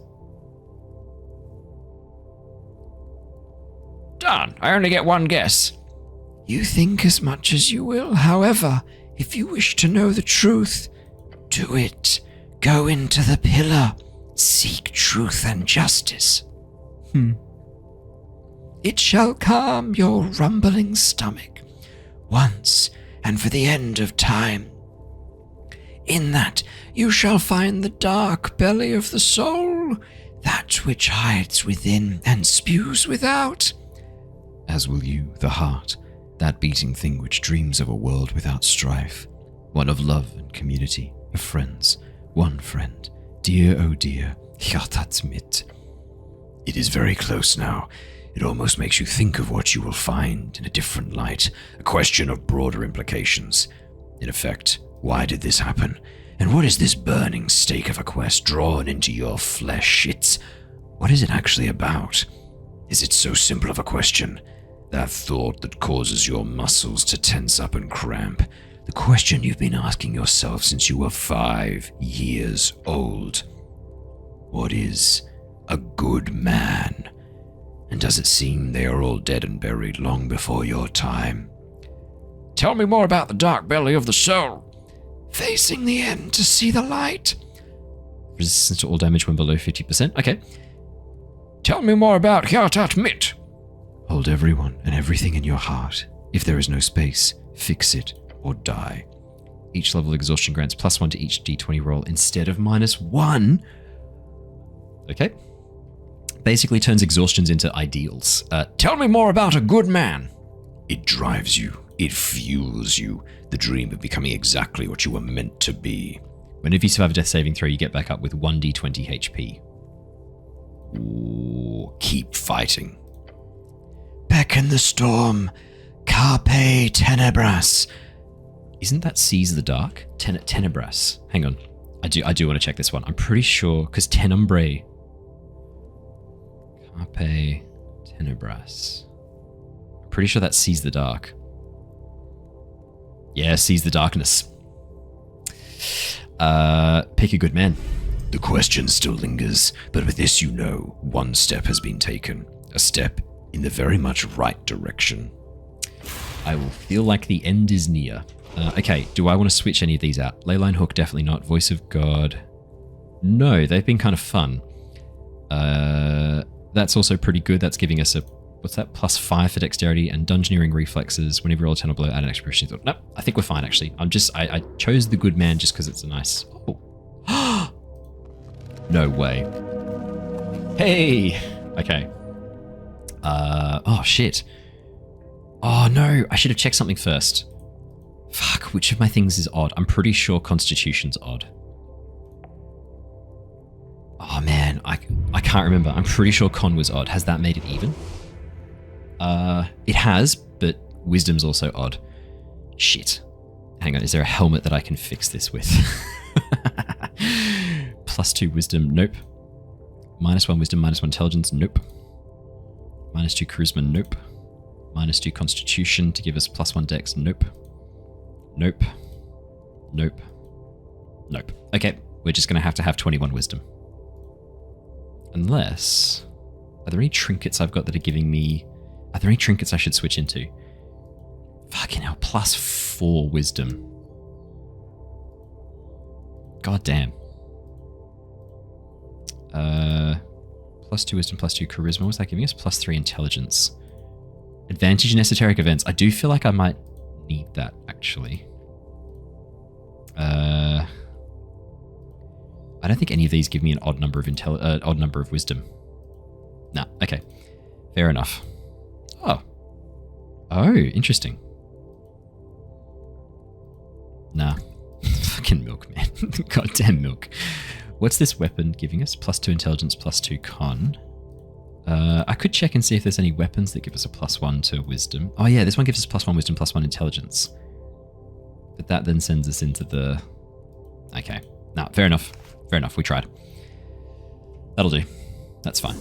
Darn, I only get one guess. You think as much as you will. However, if you wish to know the truth, do it. Go into the pillar. Seek truth and justice. It shall calm your rumbling stomach once and for the end of time. In that you shall find the dark belly of the soul, that which hides within and spews without. As will you, the heart, that beating thing which dreams of a world without strife, one of love and community, of friends, one friend, dear, oh dear, hjärtat mitt. It is very close now. It almost makes you think of what you will find in a different light, a question of broader implications. In effect, why did this happen? And what is this burning stake of a quest drawn into your flesh? What is it actually about? Is it so simple of a question? That thought that causes your muscles to tense up and cramp. The question you've been asking yourself since you were 5 years old. What is a good man? And does it seem they are all dead and buried long before your time? Tell me more about the dark belly of the soul. Facing the end to see the light. Resistance to all damage when below 50%. Okay. Tell me more about hjärtat mitt. Hold everyone and everything in your heart. If there is no space, fix it or die. Each level of exhaustion grants +1 to each d20 roll instead of -1. Okay. Basically turns exhaustions into ideals. Tell me more about a good man. It drives you. It fuels you. The dream of becoming exactly what you were meant to be. Whenever you survive a death saving throw, you get back up with 1d20 HP. Ooh, keep fighting. Beckon the storm. Carpe tenebras. Isn't that Seize the Dark? Tenebras. Hang on. I do want to check this one. I'm pretty sure, because Tenumbre. Carpe tenebras. I'm pretty sure that's Seize the Dark. Yeah, Seize the Darkness. Pick a good man. The question still lingers, but with this you know, one step has been taken. A step in the very much right direction. I will feel like the end is near. Okay, do I want to switch any of these out? Leyline Hook, definitely not. Voice of God. No, they've been kind of fun. That's also pretty good. That's giving us a, what's that, +5 for dexterity and dungeoneering reflexes. Whenever you roll a 10 or below, add an expression. Nope, I think we're fine actually. I chose the good man just because it's a nice... Oh. No way. Hey! Okay. Oh shit. Oh no, I should have checked something first. Fuck, which of my things is odd? I'm pretty sure Constitution's odd. Oh man, I can't remember. I'm pretty sure Con was odd. Has that made it even? It has, but Wisdom's also odd. Shit. Hang on, is there a helmet that I can fix this with? +2 Wisdom, nope. -1 Wisdom, -1 Intelligence, nope. -2 Charisma, nope. -2 Constitution to give us +1 Dex, nope. Nope. Nope. Nope. Okay, we're just going to have 21 Wisdom. Unless... Are there any trinkets I've got that are giving me... Are there any trinkets I should switch into? Fucking hell, +4 Wisdom. God damn. +2 Wisdom, +2 Charisma. What's that giving us? +3 Intelligence. Advantage in Esoteric Events. I do feel like I might need that, actually. I don't think any of these give me an odd number of Wisdom. Nah, okay. Fair enough. Oh, interesting. Nah. Fucking milk, man. Goddamn milk. What's this weapon giving us? +2 Intelligence, +2 Con. I could check and see if there's any weapons that give us a +1 to Wisdom. Oh yeah, this one gives us +1 Wisdom, +1 Intelligence. But that then sends us into the... Okay. Nah, fair enough. Fair enough, we tried. That'll do. That's fine.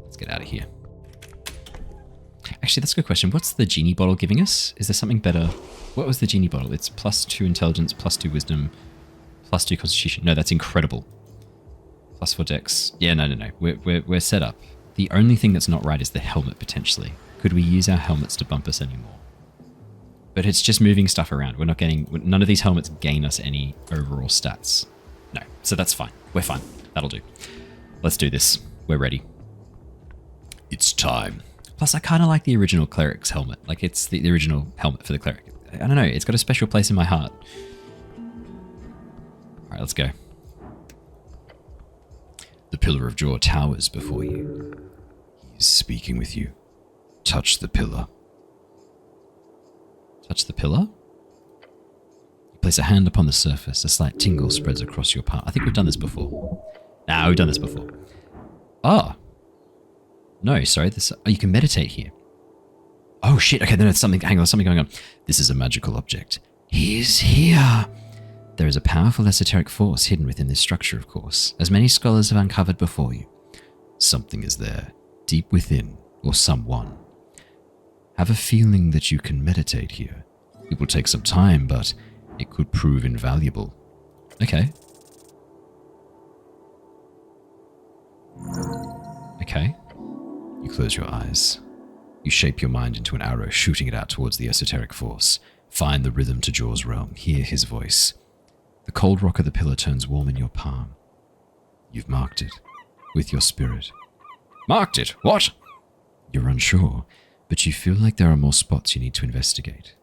Let's get out of here. Actually, that's a good question. What's the genie bottle giving us? Is there something better? What was the genie bottle? It's +2 intelligence, +2 wisdom, +2 constitution. No, that's incredible. +4 dex. Yeah, no. We're set up. The only thing that's not right is the helmet, potentially. Could we use our helmets to bump us anymore? But it's just moving stuff around. We're not getting... None of these helmets gain us any overall stats. No, so that's fine. We're fine. That'll do. Let's do this. We're ready. It's time. Plus, I kind of like the original Cleric's helmet. Like, it's the original helmet for the Cleric. I don't know. It's got a special place in my heart. All right, let's go. The pillar of jaw towers before you. He is speaking with you. Touch the pillar. Touch the pillar? You place a hand upon the surface. A slight tingle spreads across your palm. I think we've done this before. Nah, we've done this before. Ah. No, sorry. You can meditate here. Oh, shit. Okay, then it's something... Hang on, there's something going on. This is a magical object. He is here. There is a powerful esoteric force hidden within this structure, of course, as many scholars have uncovered before you. Something is there, deep within, or someone. Have a feeling that you can meditate here. It will take some time, but it could prove invaluable. Okay. Okay. You close your eyes. You shape your mind into an arrow, shooting it out towards the esoteric force. Find the rhythm to Jaw's realm. Hear his voice. The cold rock of the pillar turns warm in your palm. You've marked it, with your spirit. Marked it? What? You're unsure, but you feel like there are more spots you need to investigate.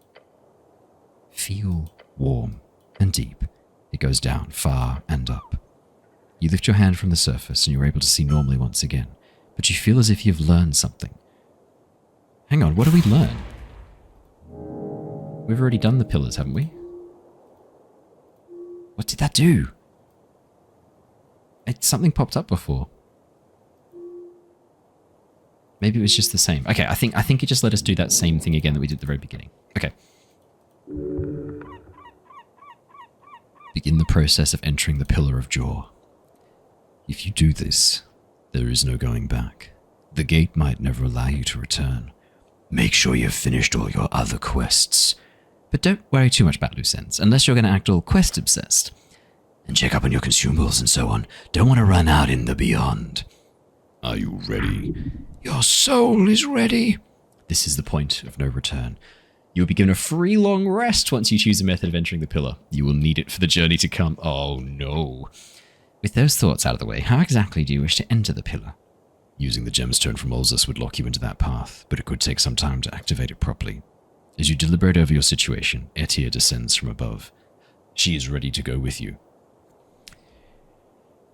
Feel warm and deep. It goes down, far and up. You lift your hand from the surface and you're able to see normally once again, but you feel as if you've learned something. Hang on, what do we learn? We've already done the pillars, haven't we? What did that do? Something popped up before. Maybe it was just the same. Okay, I think it just let us do that same thing again that we did at the very beginning. Okay. Begin the process of entering the pillar of jaw. If you do this, there is no going back. The gate might never allow you to return. Make sure you've finished all your other quests. But don't worry too much about loose ends, unless you're going to act all quest-obsessed. And check up on your consumables and so on. Don't want to run out in the beyond. Are you ready? Your soul is ready. This is the point of no return. You'll be given a free long rest once you choose a method of entering the pillar. You will need it for the journey to come. Oh no. With those thoughts out of the way, how exactly do you wish to enter the pillar? Using the gemstone from Ulzus would lock you into that path, but it could take some time to activate it properly. As you deliberate over your situation, Etia descends from above. She is ready to go with you.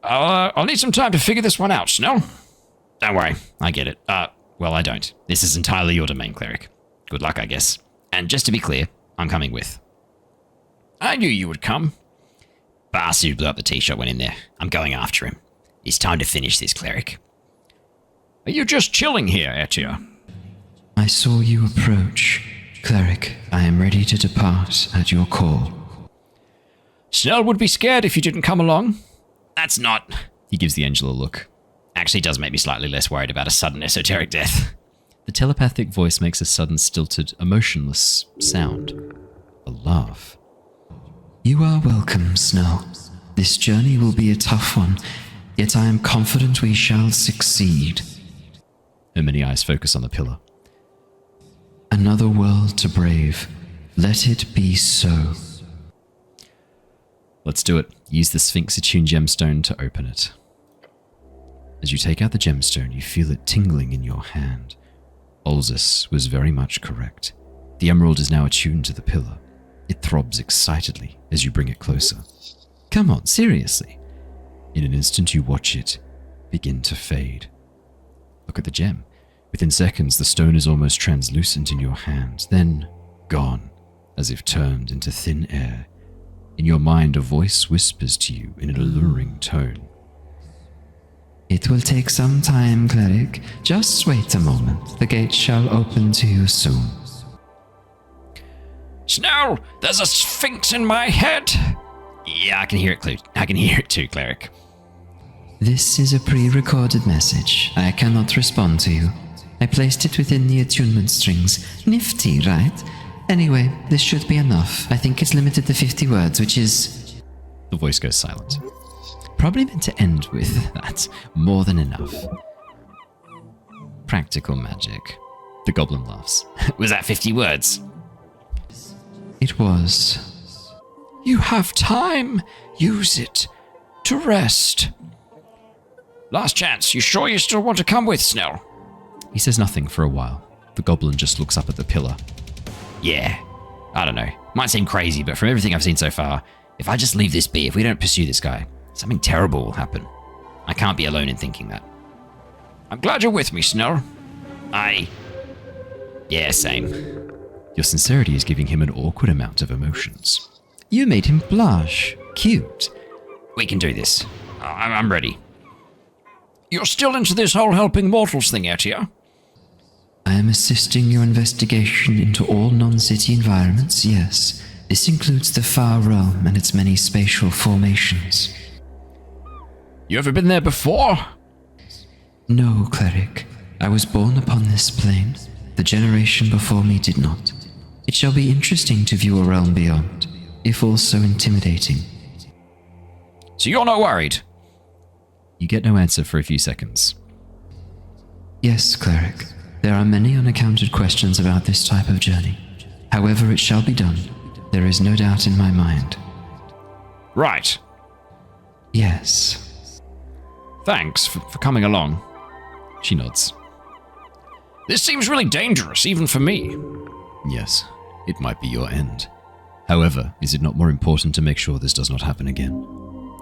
I'll need some time to figure this one out, no? Don't worry, I get it. Well, I don't. This is entirely your domain, Cleric. Good luck, I guess. And just to be clear, I'm coming with. I knew you would come. Bastard who blew up the tea shop went in there. I'm going after him. It's time to finish this, Cleric. Are you just chilling here, Etia? I saw you approach. Cleric, I am ready to depart at your call. Snell would be scared if you didn't come along. That's not... He gives the angel a look. Actually does make me slightly less worried about a sudden esoteric death. The telepathic voice makes a sudden stilted, emotionless sound. A laugh. You are welcome, Snell. This journey will be a tough one, yet I am confident we shall succeed. Her many eyes focus on the pillar. Another world to brave. Let it be so. Let's do it. Use the Sphinx-attuned gemstone to open it. As you take out the gemstone, you feel it tingling in your hand. Ulzus was very much correct. The emerald is now attuned to the pillar. It throbs excitedly as you bring it closer. Come on, seriously. In an instant, you watch it begin to fade. Look at the gem. Within seconds, the stone is almost translucent in your hand, then gone, as if turned into thin air. In your mind, a voice whispers to you in an alluring tone. It will take some time, Cleric. Just wait a moment. The gate shall open to you soon. Snell, there's a sphinx in my head. Yeah, I can hear it, I can hear it too, Cleric. This is a pre-recorded message. I cannot respond to you. I placed it within the attunement strings. Nifty, right? Anyway, this should be enough. I think it's limited to 50 words, which is... The voice goes silent. Probably meant to end with that. More than enough. Practical magic. The goblin laughs. Was that 50 words? It was. You have time. Use it to rest. Last chance. You sure you still want to come with, Snell? He says nothing for a while. The goblin just looks up at the pillar. Yeah. I don't know. Might seem crazy, but from everything I've seen so far, if I just leave this be, if we don't pursue this guy, something terrible will happen. I can't be alone in thinking that. I'm glad you're with me, Snell. Yeah, same. Your sincerity is giving him an awkward amount of emotions. You made him blush. Cute. We can do this. I'm ready. You're still into this whole helping mortals thing out here? I am assisting your investigation into all non-city environments, yes. This includes the Far Realm and its many spatial formations. You ever been there before? No, Cleric. I was born upon this plane. The generation before me did not. It shall be interesting to view a realm beyond, if also intimidating. So you're not worried? You get no answer for a few seconds. Yes, Cleric. There are many unaccounted questions about this type of journey. However, it shall be done. There is no doubt in my mind. Right. Yes. Thanks for coming along. She nods. This seems really dangerous, even for me. Yes, it might be your end. However, is it not more important to make sure this does not happen again?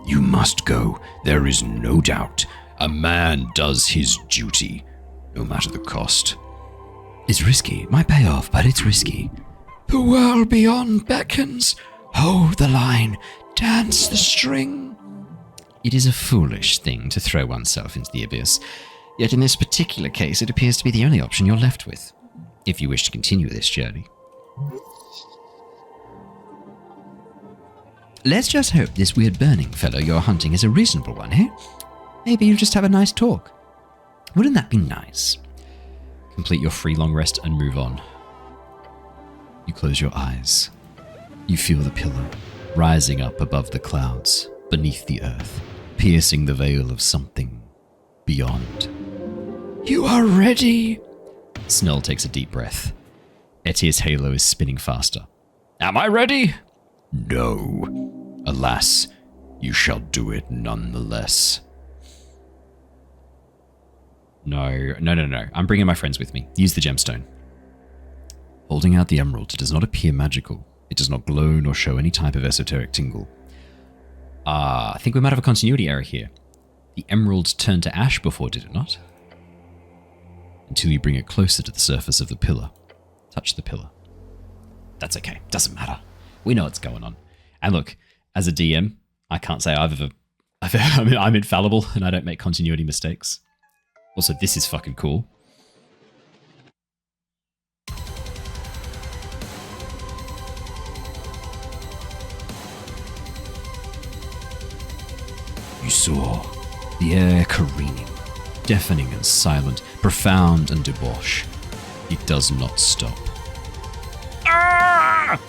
You must go. There is no doubt. A man does his duty, no matter the cost. It's risky. It might pay off, but it's risky. The world beyond beckons. Hold the line. Dance the string. It is a foolish thing to throw oneself into the abyss. Yet in this particular case, it appears to be the only option you're left with, if you wish to continue this journey. Let's just hope this weird burning fellow you're hunting is a reasonable one, eh? Maybe you'll just have a nice talk. Wouldn't that be nice? Complete your free long rest and move on. You close your eyes. You feel the pillar rising up above the clouds, beneath the earth, piercing the veil of something beyond. You are ready. Snell takes a deep breath. Etia's halo is spinning faster. Am I ready? No. Alas, you shall do it nonetheless. No. I'm bringing my friends with me. Use the gemstone. Holding out the emerald, it does not appear magical. It does not glow nor show any type of esoteric tingle. I think we might have a continuity error here. The emerald turned to ash before, did it not? Until you bring it closer to the surface of the pillar. Touch the pillar. That's okay. Doesn't matter. We know what's going on. And look, as a DM, I can't say I'm infallible and I don't make continuity mistakes. Also, this is fucking cool. You saw the air careening, deafening and silent, profound and debauch. It does not stop. Ah!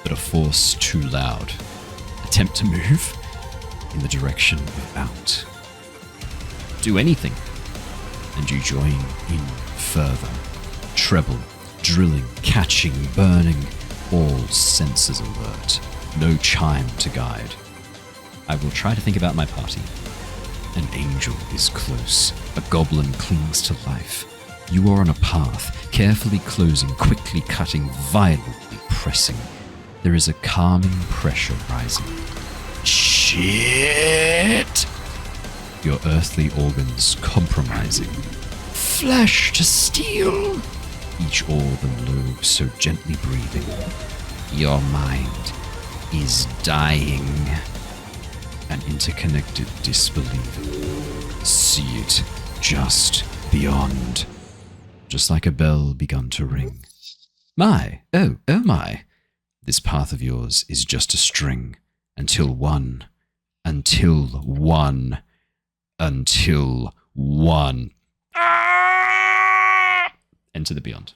But a force too loud. Attempt to move in the direction of out. Do anything, and you join in further. Treble, drilling, catching, burning, all senses alert. No chime to guide. I will try to think about my party. An angel is close. A goblin clings to life. You are on a path, carefully closing, quickly cutting, violently pressing. There is a calming pressure rising. Shit! Your earthly organs compromising. Flesh to steel. Each orb and lobe so gently breathing. Your mind is dying. An interconnected disbelieving. See it just beyond. Just like a bell begun to ring. My, oh my. This path of yours is just a string, until one. Until one. Until one. Enter the beyond.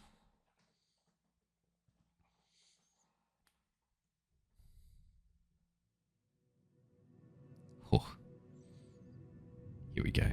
Oh. Here we go.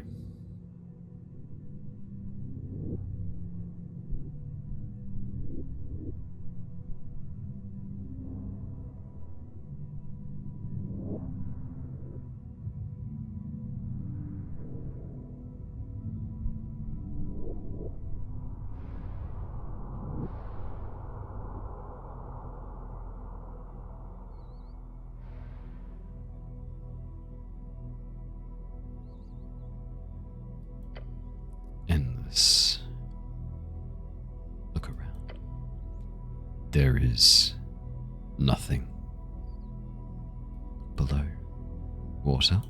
Endless. Look around. There is nothing. Below. Water?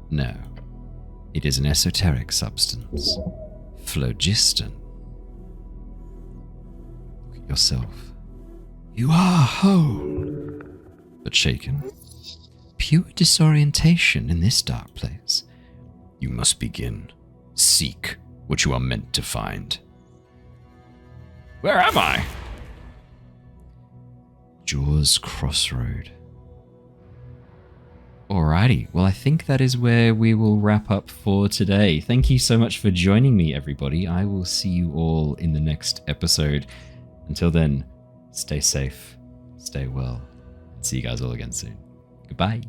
No. It is an esoteric substance. Phlogiston. Look at yourself. You are whole, but shaken. Pure disorientation in this dark place. You must begin. Seek what you are meant to find. Where am I? Jaws Crossroad. Alrighty, well, I think that is where we will wrap up for today. Thank you so much for joining me, everybody. I will see you all in the next episode. Until then, stay safe, stay well, and see you guys all again soon. Goodbye.